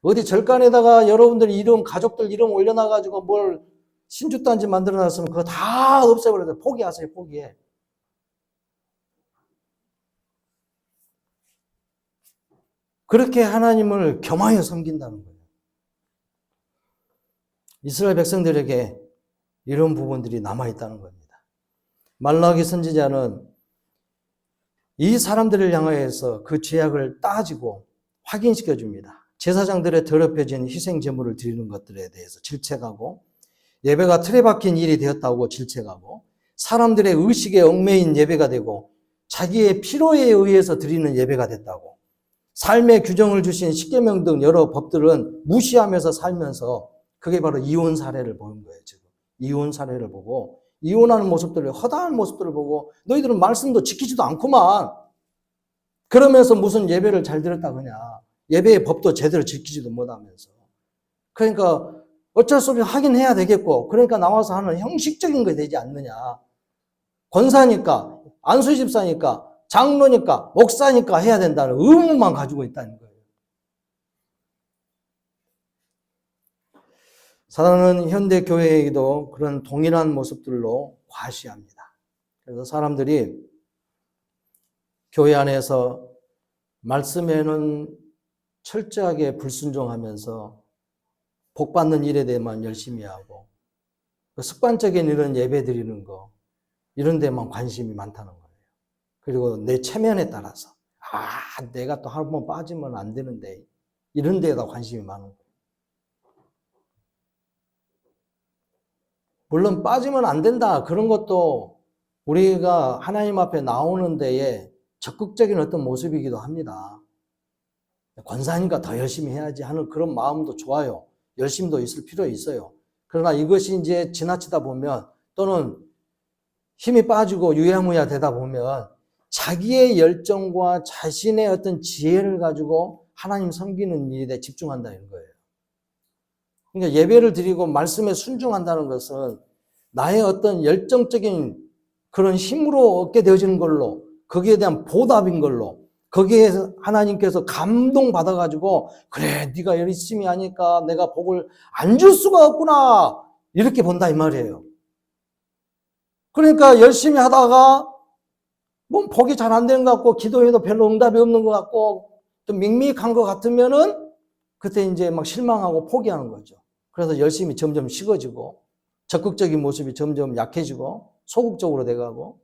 어디 절간에다가 여러분들 이름, 가족들 이름 올려놔가지고 뭘 신주단지 만들어놨으면 그거 다 없애버려요. 포기하세요, 포기해. 그렇게 하나님을 겸하여 섬긴다는 거예요. 이스라엘 백성들에게 이런 부분들이 남아있다는 겁니다. 말라기 선지자는 이 사람들을 향하여서 그 죄악을 따지고 확인시켜 줍니다. 제사장들의 더럽혀진 희생 제물을 드리는 것들에 대해서 질책하고, 예배가 틀에 박힌 일이 되었다고 질책하고, 사람들의 의식에 얽매인 예배가 되고 자기의 필요에 의해서 드리는 예배가 됐다고, 삶의 규정을 주신 십계명 등 여러 법들은 무시하면서 살면서, 그게 바로 이혼 사례를 보는 거예요. 지금 이혼 사례를 보고, 이혼하는 모습들을, 허다한 모습들을 보고, 너희들은 말씀도 지키지도 않구만, 그러면서 무슨 예배를 잘 드렸다 그냐, 예배의 법도 제대로 지키지도 못하면서. 그러니까 어쩔 수 없이 하긴 해야 되겠고, 그러니까 나와서 하는 형식적인 거 되지 않느냐. 권사니까, 안수집사니까, 장로니까, 목사니까 해야 된다는 의무만 가지고 있다는 거예요. 사단은 현대 교회에도 그런 동일한 모습들로 과시합니다. 그래서 사람들이 교회 안에서 말씀에는 철저하게 불순종하면서 복 받는 일에 대해만 열심히 하고 습관적인 이런 예배 드리는 거 이런 데만 관심이 많다는 거예요. 그리고 내 체면에 따라서 내가 또 한 번 빠지면 안 되는데 이런 데에다 관심이 많은 거예요. 물론 빠지면 안 된다 그런 것도 우리가 하나님 앞에 나오는 데에 적극적인 어떤 모습이기도 합니다. 권사니까 더 열심히 해야지 하는 그런 마음도 좋아요. 열심도 있을 필요 있어요. 그러나 이것이 이제 지나치다 보면 또는 힘이 빠지고 유야무야 되다 보면 자기의 열정과 자신의 어떤 지혜를 가지고 하나님 섬기는 일에 집중한다는 거예요. 그러니까 예배를 드리고 말씀에 순종한다는 것은 나의 어떤 열정적인 그런 힘으로 얻게 되어지는 걸로 거기에 대한 보답인 걸로 거기에 하나님께서 감동받아가지고 그래 네가 열심히 하니까 내가 복을 안 줄 수가 없구나 이렇게 본다 이 말이에요. 그러니까 열심히 하다가 뭐 복이 잘 안 되는 것 같고 기도해도 별로 응답이 없는 것 같고 좀 밍밍한 것 같으면은 그때 이제 막 실망하고 포기하는 거죠. 그래서 열심히 점점 식어지고 적극적인 모습이 점점 약해지고 소극적으로 돼가고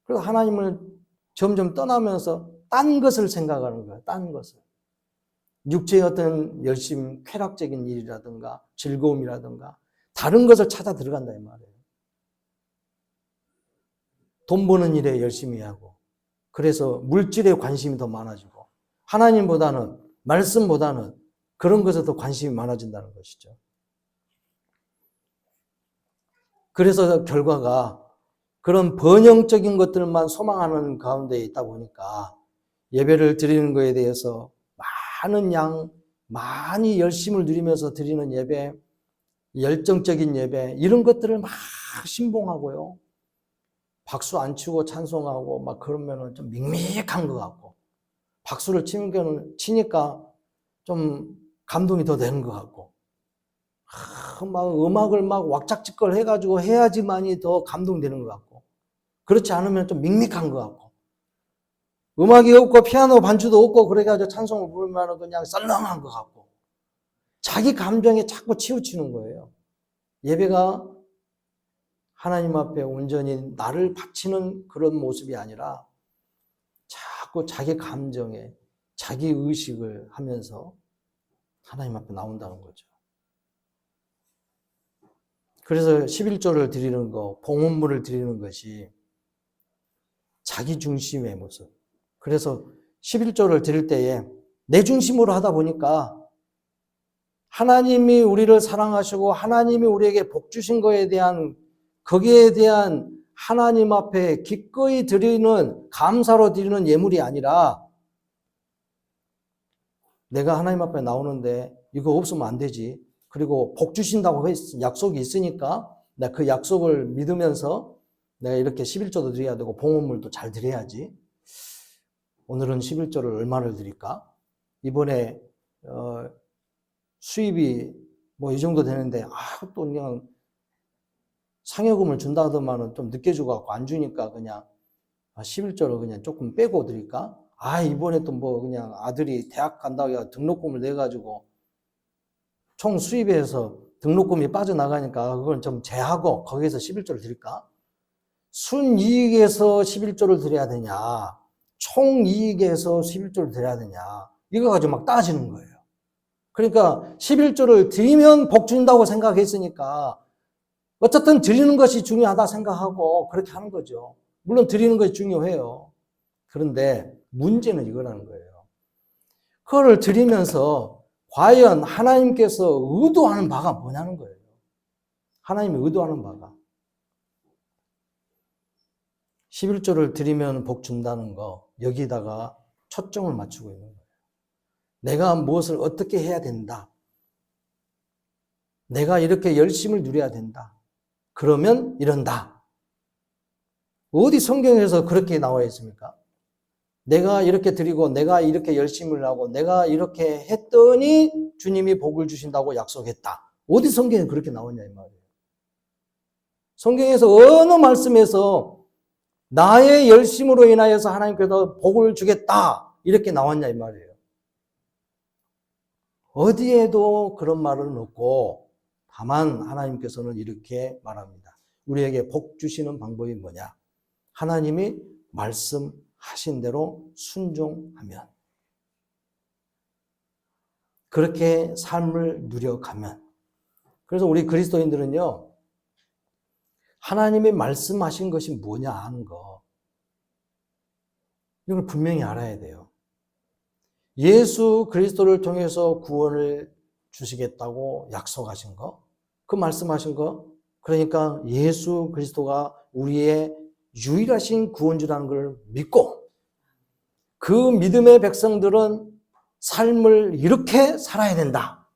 그래서 하나님을 점점 떠나면서 딴 것을 생각하는 거예요. 딴 것을. 육체의 어떤 열심, 쾌락적인 일이라든가 즐거움이라든가 다른 것을 찾아 들어간다 이 말이에요. 돈 버는 일에 열심히 하고 그래서 물질에 관심이 더 많아지고 하나님보다는 말씀보다는 그런 것에 더 관심이 많아진다는 것이죠. 그래서 결과가 그런 번영적인 것들만 소망하는 가운데 있다 보니까 예배를 드리는 것에 대해서 많이 열심을 누리면서 드리는 예배, 열정적인 예배 이런 것들을 막 신봉하고요. 박수 안 치고 찬송하고 막 그러면은 좀 밍밍한 것 같고 박수를 치니까 좀 감동이 더 되는 것 같고 막 음악을 막 왁작지껄 해가지고 해야지만이 더 감동되는 것 같고 그렇지 않으면 좀 밍밍한 것 같고 음악이 없고 피아노 반주도 없고 그래가지고 찬송을 부르면 그냥 썰렁한 것 같고 자기 감정에 자꾸 치우치는 거예요. 예배가 하나님 앞에 온전히 나를 바치는 그런 모습이 아니라 자꾸 자기 감정에 자기 의식을 하면서 하나님 앞에 나온다는 거죠. 그래서 11조를 드리는 거, 봉헌물을 드리는 것이 자기 중심의 모습. 그래서 11조를 드릴 때에 내 중심으로 하다 보니까 하나님이 우리를 사랑하시고 하나님이 우리에게 복 주신 거에 대한 거기에 대한 하나님 앞에 기꺼이 드리는 감사로 드리는 예물이 아니라 내가 하나님 앞에 나오는데 이거 없으면 안 되지. 그리고 복 주신다고 약속이 있으니까 내가 그 약속을 믿으면서 내가 이렇게 11조도 드려야 되고 봉헌물도 잘 드려야지. 오늘은 11조를 얼마를 드릴까? 이번에 수입이 뭐 이 정도 되는데 또 그냥 상여금을 준다 하더만은 좀 늦게 주고 안 주니까 그냥 11조를 그냥 조금 빼고 드릴까? 이번에 또 뭐 그냥 아들이 대학 간다고 등록금을 내가지고 총 수입에서 등록금이 빠져나가니까 그건 좀 제하고 거기에서 11조를 드릴까? 순이익에서 11조를 드려야 되냐? 총이익에서 11조를 드려야 되냐? 이거 가지고 막 따지는 거예요. 그러니까 11조를 드리면 복 준다고 생각했으니까 어쨌든 드리는 것이 중요하다 생각하고 그렇게 하는 거죠. 물론 드리는 것이 중요해요. 그런데 문제는 이거라는 거예요. 그거를 드리면서 과연 하나님께서 의도하는 바가 뭐냐는 거예요. 하나님이 의도하는 바가. 11조를 드리면 복 준다는 거 여기다가 초점을 맞추고 있는 거예요. 내가 무엇을 어떻게 해야 된다. 내가 이렇게 열심을 누려야 된다. 그러면 이런다. 어디 성경에서 그렇게 나와 있습니까? 내가 이렇게 드리고 내가 이렇게 열심을 하고 내가 이렇게 했더니 주님이 복을 주신다고 약속했다. 어디 성경에 그렇게 나오냐 이 말이에요. 성경에서 어느 말씀에서 나의 열심으로 인하여서 하나님께서 복을 주겠다 이렇게 나왔냐 이 말이에요. 어디에도 그런 말은 없고 다만 하나님께서는 이렇게 말합니다. 우리에게 복 주시는 방법이 뭐냐? 하나님이 말씀하신 대로 순종하면, 그렇게 삶을 누려가면. 그래서 우리 그리스도인들은요, 하나님이 말씀하신 것이 뭐냐 하는 거, 이걸 분명히 알아야 돼요. 예수 그리스도를 통해서 구원을 주시겠다고 약속하신 거, 그 말씀하신 거, 그러니까 예수 그리스도가 우리의 유일하신 구원주라는 걸 믿고, 그 믿음의 백성들은 삶을 이렇게 살아야 된다.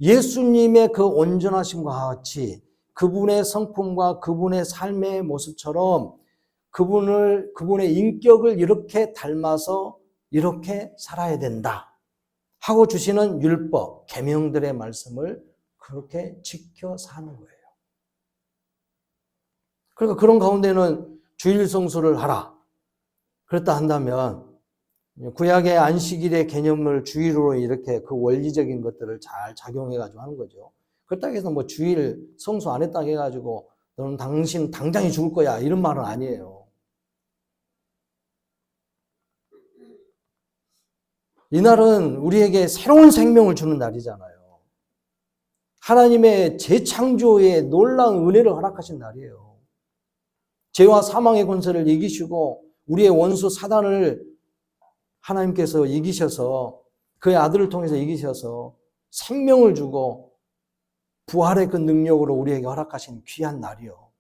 예수님의 그 온전하심과 같이 그분의 성품과 그분의 삶의 모습처럼 그분의 인격을 이렇게 닮아서 이렇게 살아야 된다 하고 주시는 율법, 계명들의 말씀을 그렇게 지켜 사는 거예요. 그러니까 그런 가운데는 주일 성수를 하라. 그렇다 한다면 구약의 안식일의 개념을 주일로 이렇게 그 원리적인 것들을 잘 작용해가지고 하는 거죠. 그렇다고 해서 뭐 주일 성수 안 했다고 해가지고 너는 당신 당장이 죽을 거야 이런 말은 아니에요. 이날은 우리에게 새로운 생명을 주는 날이잖아요. 하나님의 재창조의 놀라운 은혜를 허락하신 날이에요. 죄와 사망의 권세를 이기시고 우리의 원수 사단을 하나님께서 이기셔서 그의 아들을 통해서 이기셔서 생명을 주고 부활의 그 능력으로 우리에게 허락하신 귀한 날이요.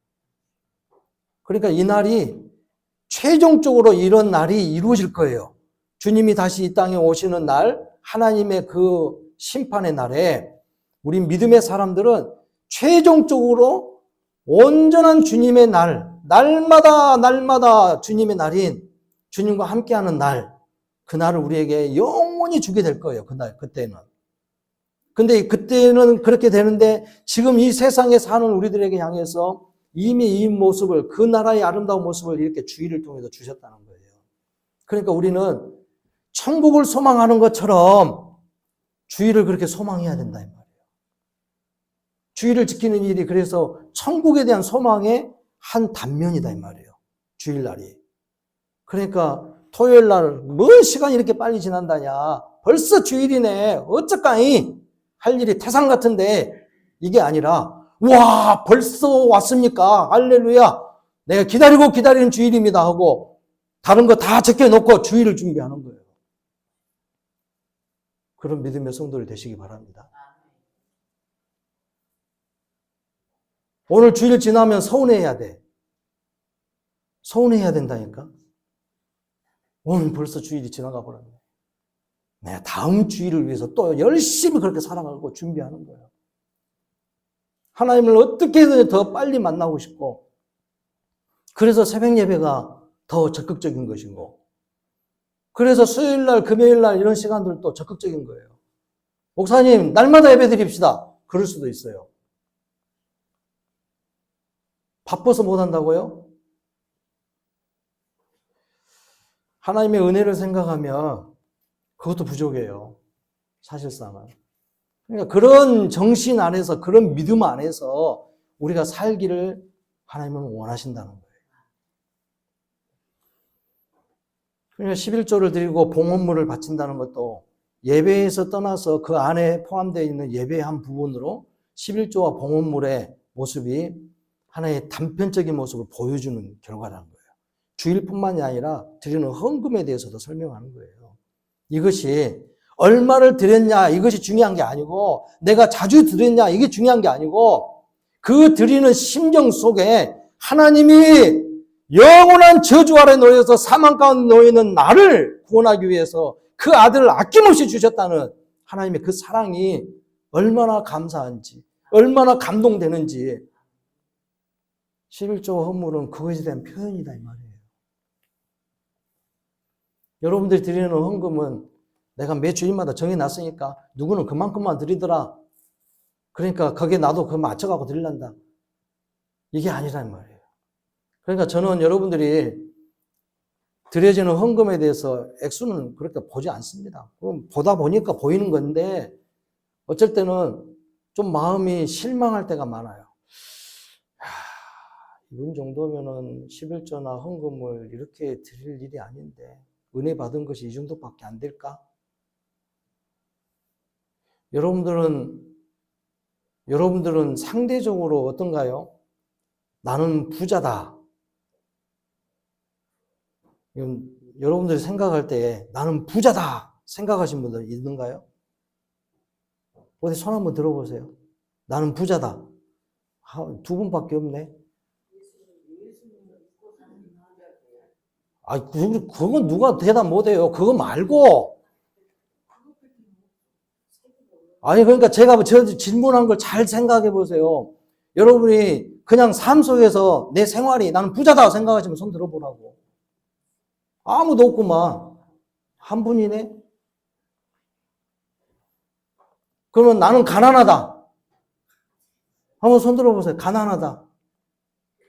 그러니까 이 날이 최종적으로 이런 날이 이루어질 거예요. 주님이 다시 이 땅에 오시는 날, 하나님의 그 심판의 날에 우리 믿음의 사람들은 최종적으로 온전한 주님의 날, 날마다 주님의 날인 주님과 함께하는 날, 그 날을 우리에게 영원히 주게 될 거예요. 그때는. 근데 그때는 그렇게 되는데 지금 이 세상에 사는 우리들에게 향해서 이미 이 모습을, 그 나라의 아름다운 모습을 이렇게 주의를 통해서 주셨다는 거예요. 그러니까 우리는 천국을 소망하는 것처럼 주의를 그렇게 소망해야 된다 이 말이에요. 주의를 지키는 일이 그래서 천국에 대한 소망의 한 단면이다 이 말이에요. 주일날이. 그러니까 토요일 날 뭐 시간이 이렇게 빨리 지난다냐. 벌써 주일이네. 어쩌까이 할 일이 태산 같은데 이게 아니라 와 벌써 왔습니까? 할렐루야. 내가 기다리는 주일입니다 하고 다른 거 다 제껴놓고 주일을 준비하는 거예요. 그런 믿음의 성도를 되시기 바랍니다. 오늘 주일 지나면 서운해야 돼. 서운해야 된다니까. 오늘 벌써 주일이 지나가 버렸네. 내가 다음 주일을 위해서 또 열심히 그렇게 살아가고 준비하는 거예요. 하나님을 어떻게든 더 빨리 만나고 싶고, 그래서 새벽 예배가 더 적극적인 것이고, 그래서 수요일 날, 금요일 날 이런 시간들도 적극적인 거예요. 목사님, 날마다 예배 드립시다. 그럴 수도 있어요. 바빠서 못 한다고요? 하나님의 은혜를 생각하면 그것도 부족해요. 사실상은. 그러니까 그런 정신 안에서, 그런 믿음 안에서 우리가 살기를 하나님은 원하신다는 거예요. 그러니까 11조를 드리고 봉헌물을 바친다는 것도 예배에서 떠나서 그 안에 포함되어 있는 예배의 한 부분으로 11조와 봉헌물의 모습이 하나의 단편적인 모습을 보여주는 결과라는 거예요. 주일뿐만이 아니라 드리는 헌금에 대해서도 설명하는 거예요. 이것이 얼마를 드렸냐 이것이 중요한 게 아니고 내가 자주 드렸냐 이게 중요한 게 아니고 그 드리는 심정 속에 하나님이 영원한 저주 아래 놓여서 사망 가운데 놓이는 나를 구원하기 위해서 그 아들을 아낌없이 주셨다는 하나님의 그 사랑이 얼마나 감사한지 얼마나 감동되는지 11조 헌물은 그것에 대한 표현이다 이 말이에요. 여러분들이 드리는 헌금은 내가 매 주일마다 정해놨으니까 누구는 그만큼만 드리더라. 그러니까 거기에 나도 그거 맞춰갖고 드리란다. 이게 아니란 말이에요. 그러니까 저는 여러분들이 드려지는 헌금에 대해서 액수는 그렇게 보지 않습니다. 보다 보니까 보이는 건데 어쩔 때는 좀 마음이 실망할 때가 많아요. 이분 정도면은 11조나 헌금을 이렇게 드릴 일이 아닌데 은혜 받은 것이 이 정도밖에 안 될까? 여러분들은 상대적으로 어떤가요? 나는 부자다. 여러분들이 생각할 때 나는 부자다 생각하신 분들 있는가요? 어디 손 한번 들어보세요. 나는 부자다. 두 분밖에 없네. 그건 누가 대답 못해요. 그거 말고. 그러니까 제가 저 질문한 걸 잘 생각해 보세요. 여러분이 그냥 삶 속에서 내 생활이 나는 부자다 생각하시면 손 들어보라고. 아무도 없구만. 한 분이네? 그러면 나는 가난하다. 한번 손 들어보세요. 가난하다.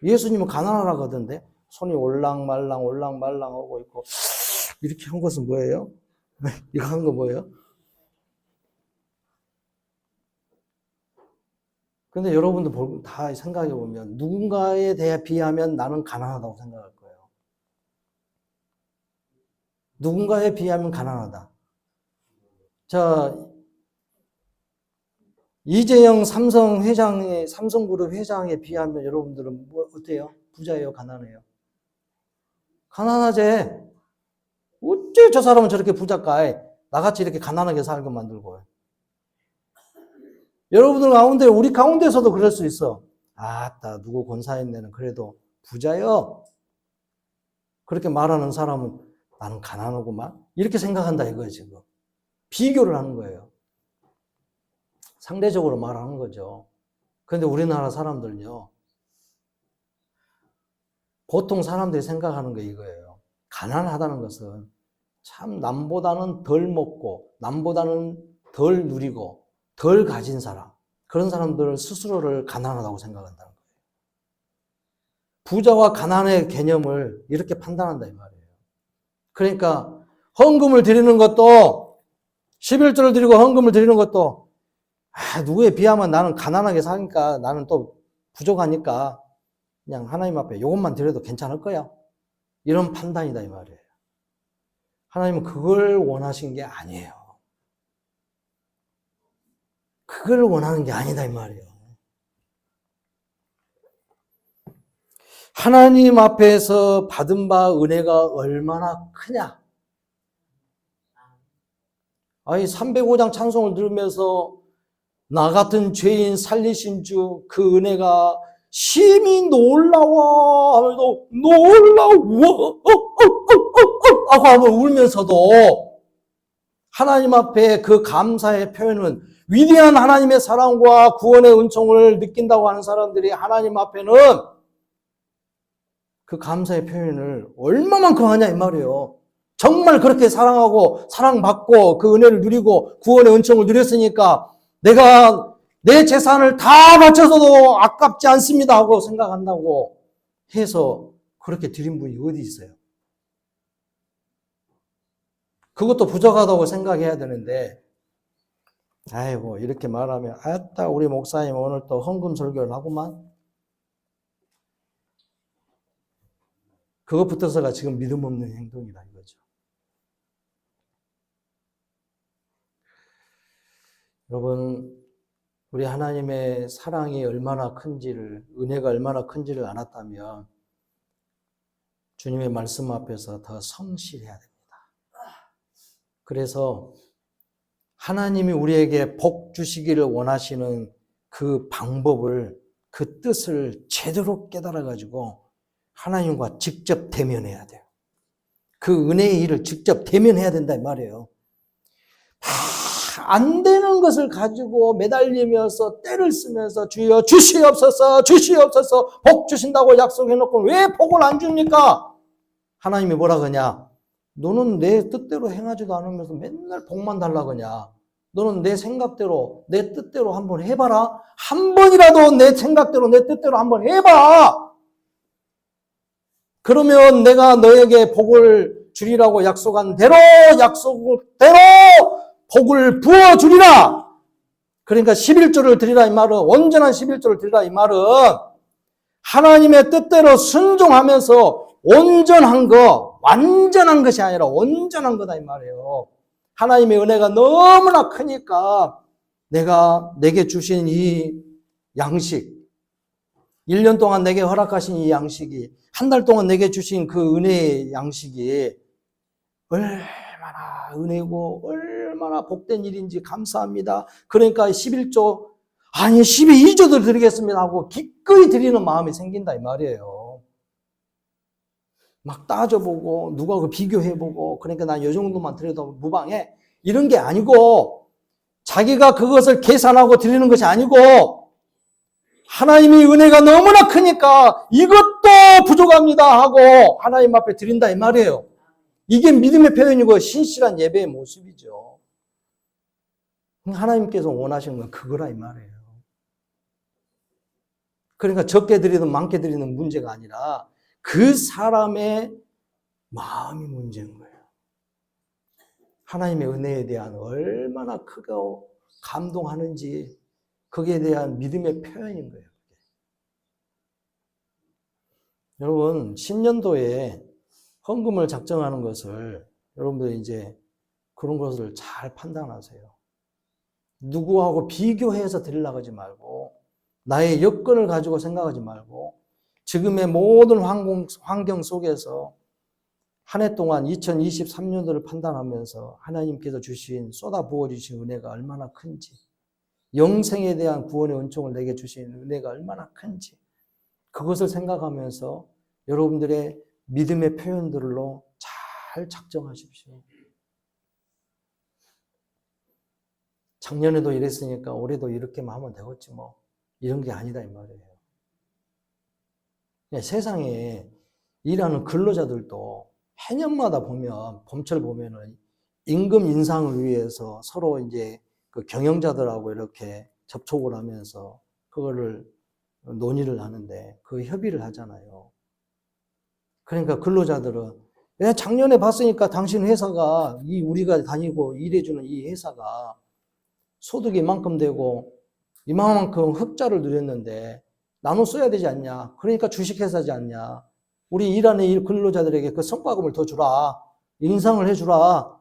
예수님은 가난하라거든데 손이 올랑말랑 하고 있고 이렇게 한 것은 뭐예요? 이거 한 거 뭐예요? 근데 여러분들 다 생각해 보면 누군가에 대해 비하면 나는 가난하다고 생각할 거예요. 누군가에 비하면 가난하다. 자, 이재영 삼성그룹 회장에 비하면 여러분들은 어때요? 부자예요? 가난해요? 가난하지? 어째 저 사람은 저렇게 부자일까? 나같이 이렇게 가난하게 살게 만들고. 여러분들 가운데, 우리 가운데서도 그럴 수 있어. 아따, 누구 권사인네는 그래도 부자요? 그렇게 말하는 사람은 나는 가난하구만? 이렇게 생각한다 이거예요, 지금. 비교를 하는 거예요. 상대적으로 말하는 거죠. 그런데 우리나라 사람들은요, 보통 사람들이 생각하는 게 이거예요. 가난하다는 것은 참 남보다는 덜 먹고, 남보다는 덜 누리고, 덜 가진 사람, 그런 사람들 스스로를 가난하다고 생각한다는 거예요. 부자와 가난의 개념을 이렇게 판단한다 이 말이에요. 그러니까 헌금을 드리는 것도 11조를 드리고 헌금을 드리는 것도 누구에 비하면 나는 가난하게 사니까 나는 또 부족하니까 그냥 하나님 앞에 이것만 드려도 괜찮을 거야. 이런 판단이다 이 말이에요. 하나님은 그걸 원하신 게 아니에요. 그걸 원하는 게 아니다 이 말이에요. 하나님 앞에서 받은 바 은혜가 얼마나 크냐. 305장 찬송을 들으면서 나 같은 죄인 살리신 주 그 은혜가 심히 놀라워 하면서 놀라워 하고 한번 울면서도 하나님 앞에 그 감사의 표현은 위대한 하나님의 사랑과 구원의 은총을 느낀다고 하는 사람들이 하나님 앞에는 그 감사의 표현을 얼마만큼 하냐 이 말이에요. 정말 그렇게 사랑하고 사랑받고 그 은혜를 누리고 구원의 은총을 누렸으니까 내가 내 재산을 다 바쳐서도 아깝지 않습니다 하고 생각한다고 해서 그렇게 드린 분이 어디 있어요? 그것도 부족하다고 생각해야 되는데 아이고 이렇게 말하면 아따 우리 목사님 오늘 또 헌금 설교를 하구만. 그것부터서가 지금 믿음 없는 행동이다 이거죠. 여러분 우리 하나님의 사랑이 얼마나 큰지를, 은혜가 얼마나 큰지를 알았다면 주님의 말씀 앞에서 더 성실해야 됩니다. 그래서 하나님이 우리에게 복 주시기를 원하시는 그 방법을, 그 뜻을 제대로 깨달아가지고 하나님과 직접 대면해야 돼요. 그 은혜의 일을 직접 대면해야 된다 이 말이에요. 안 되는 것을 가지고 매달리면서 때를 쓰면서 주여 주시옵소서 주시옵소서 복 주신다고 약속해놓고 왜 복을 안 줍니까? 하나님이 뭐라 그러냐? 너는 내 뜻대로 행하지도 않으면서 맨날 복만 달라 그러냐? 너는 내 생각대로 내 뜻대로 한번 해봐라. 한 번이라도 내 생각대로 내 뜻대로 한번 해봐. 그러면 내가 너에게 복을 주리라고 약속한 대로 복을 부어주리라. 그러니까 11조를 드리라 이 말은, 온전한 11조를 드리라 이 말은 하나님의 뜻대로 순종하면서 온전한 거, 완전한 것이 아니라 온전한 거다 이 말이에요. 하나님의 은혜가 너무나 크니까 내게 주신 이 양식, 1년 동안 내게 허락하신 이 양식이, 한 달 동안 내게 주신 그 은혜의 양식이 얼마나 은혜고 얼마나 복된 일인지 감사합니다. 그러니까 11조, 아니 12조도 드리겠습니다 하고 기꺼이 드리는 마음이 생긴다 이 말이에요. 막 따져보고 누가 그 비교해보고, 그러니까 난 이 정도만 드려도 무방해, 이런 게 아니고, 자기가 그것을 계산하고 드리는 것이 아니고, 하나님의 은혜가 너무나 크니까 이것도 부족합니다 하고 하나님 앞에 드린다 이 말이에요. 이게 믿음의 표현이고 신실한 예배의 모습이죠. 하나님께서 원하시는 건 그거라 이 말이에요. 그러니까 적게 드리든 많게 드리는 문제가 아니라 그 사람의 마음이 문제인 거예요. 하나님의 은혜에 대한 얼마나 크고 감동하는지, 거기에 대한 믿음의 표현인 거예요. 여러분, 신년도에 헌금을 작정하는 것을 여러분들 이제 그런 것을 잘 판단하세요. 누구하고 비교해서 드리려고 하지 말고, 나의 여건을 가지고 생각하지 말고, 지금의 모든 환경 속에서 한 해 동안 2023년도를 판단하면서 하나님께서 주신, 쏟아 부어주신 은혜가 얼마나 큰지, 영생에 대한 구원의 은총을 내게 주신 은혜가 얼마나 큰지, 그것을 생각하면서 여러분들의 믿음의 표현들로 잘 작정하십시오. 작년에도 이랬으니까 올해도 이렇게만 하면 되겠지 뭐, 이런 게 아니다 이 말이에요. 세상에 일하는 근로자들도 해년마다 보면, 봄철 보면은 임금 인상을 위해서 서로 이제 그 경영자들하고 이렇게 접촉을 하면서 그거를 논의를 하는데, 그 협의를 하잖아요. 그러니까 근로자들은, 왜 작년에 봤으니까 당신 회사가, 우리가 다니고 일해주는 이 회사가 소득이 이만큼 되고 이만큼 흑자를 누렸는데 나눠 써야 되지 않냐, 그러니까 주식회사지 않냐, 우리 일하는 일 근로자들에게 그 성과금을 더 주라, 인상을 해주라,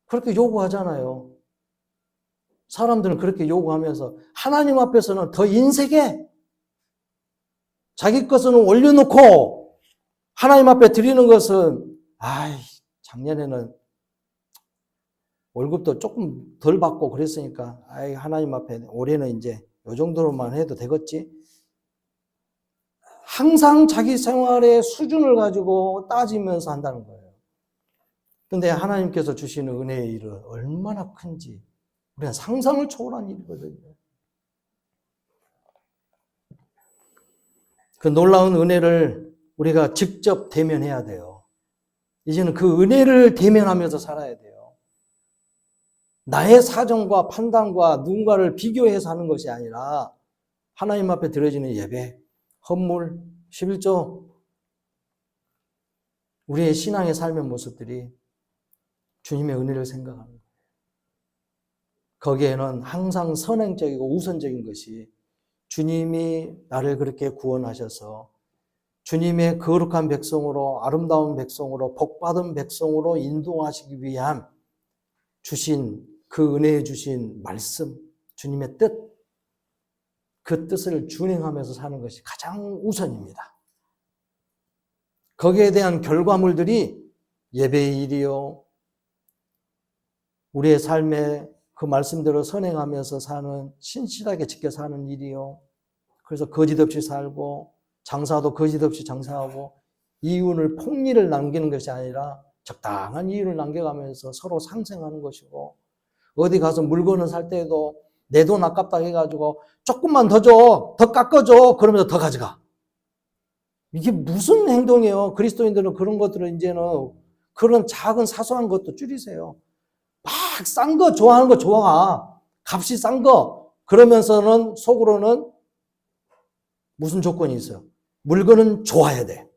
그렇게 요구하잖아요. 사람들은 그렇게 요구하면서 하나님 앞에서는 더 인색해. 자기 것은 올려놓고 하나님 앞에 드리는 것은, 작년에는 월급도 조금 덜 받고 그랬으니까 하나님 앞에 올해는 이제 요 정도로만 해도 되겠지. 항상 자기 생활의 수준을 가지고 따지면서 한다는 거예요. 근데 하나님께서 주시는 은혜의 일은 얼마나 큰지 우리가 상상을 초월한 일이거든요. 그 놀라운 은혜를 우리가 직접 대면해야 돼요. 이제는 그 은혜를 대면하면서 살아야 돼요. 나의 사정과 판단과 누군가를 비교해서 하는 것이 아니라 하나님 앞에 드려지는 예배, 헌물, 11조, 우리의 신앙의 삶의 모습들이 주님의 은혜를 생각하는 거예요. 거기에는 항상 선행적이고 우선적인 것이, 주님이 나를 그렇게 구원하셔서 주님의 거룩한 백성으로, 아름다운 백성으로, 복받은 백성으로 인도하시기 위한 주신 그 은혜에 주신 말씀, 주님의 뜻, 그 뜻을 준행하면서 사는 것이 가장 우선입니다. 거기에 대한 결과물들이 예배의 일이요, 우리의 삶에 그 말씀대로 선행하면서 사는, 신실하게 지켜 사는 일이요, 그래서 거짓 없이 살고 장사도 거짓 없이 장사하고 이윤을, 폭리를 남기는 것이 아니라 적당한 이윤을 남겨가면서 서로 상생하는 것이고, 어디 가서 물건을 살 때도 내 돈 아깝다 해가지고 조금만 더 줘, 더 깎아줘, 그러면서 더 가져가. 이게 무슨 행동이에요? 그리스도인들은 그런 것들을 이제는, 그런 작은 사소한 것도 줄이세요. 막 싼 거 좋아하는 거 좋아, 값이 싼 거, 그러면서는 속으로는 무슨 조건이 있어요? 물건은 좋아야 돼.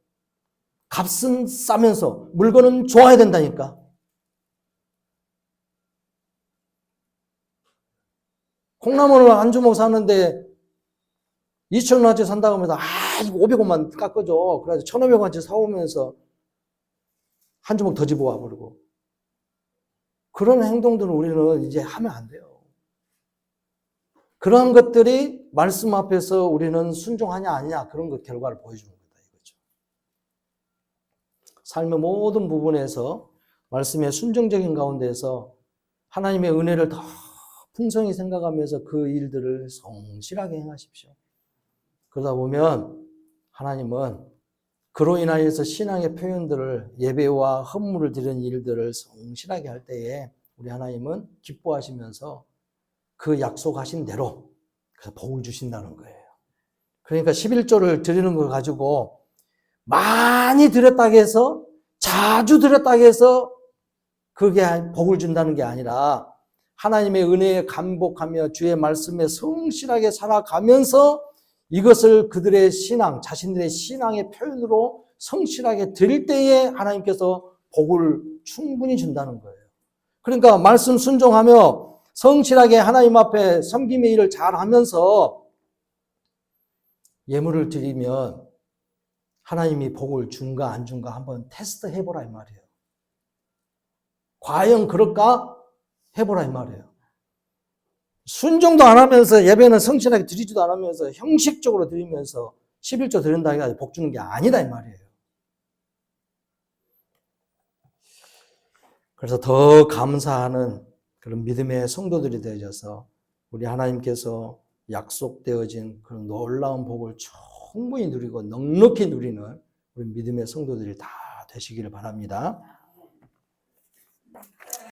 값은 싸면서 물건은 좋아야 된다니까. 콩나물을 한 주먹 사는데 2,000원어치 산다고 하면서 이거 500원만 깎아줘. 그래서 1,500원어치 사오면서 한 주먹 더 집어와 버리고. 그런 행동들을 우리는 이제 하면 안 돼요. 그런 것들이 말씀 앞에서 우리는 순종하냐 아니냐 그런 것 결과를 보여주는 거다 이거죠. 삶의 모든 부분에서 말씀의 순종적인 가운데서 하나님의 은혜를 더 풍성히 생각하면서 그 일들을 성실하게 행하십시오. 그러다 보면 하나님은 그로 인하여서 신앙의 표현들을 예배와 헌물을 드리는 일들을 성실하게 할 때에 우리 하나님은 기뻐하시면서 그 약속하신 대로 그래서 복을 주신다는 거예요. 그러니까 11조를 드리는 걸 가지고 많이 드렸다고 해서 자주 드렸다고 해서 그게 복을 준다는 게 아니라 하나님의 은혜에 감복하며 주의 말씀에 성실하게 살아가면서 이것을 그들의 신앙, 자신들의 신앙의 표현으로 성실하게 드릴 때에 하나님께서 복을 충분히 준다는 거예요. 그러니까 말씀 순종하며 성실하게 하나님 앞에 섬김의 일을 잘 하면서 예물을 드리면 하나님이 복을 준가 안 준가 한번 테스트 해보라 이 말이에요. 과연 그럴까? 해보라 이 말이에요. 순종도 안 하면서 예배는 성실하게 드리지도 않으면서 형식적으로 드리면서 11조 드린다고 해서 복 주는 게 아니다 이 말이에요. 그래서 더 감사하는 그런 믿음의 성도들이 되어져서 우리 하나님께서 약속되어진 그런 놀라운 복을 충분히 누리고 넉넉히 누리는 우리 믿음의 성도들이 다 되시기를 바랍니다.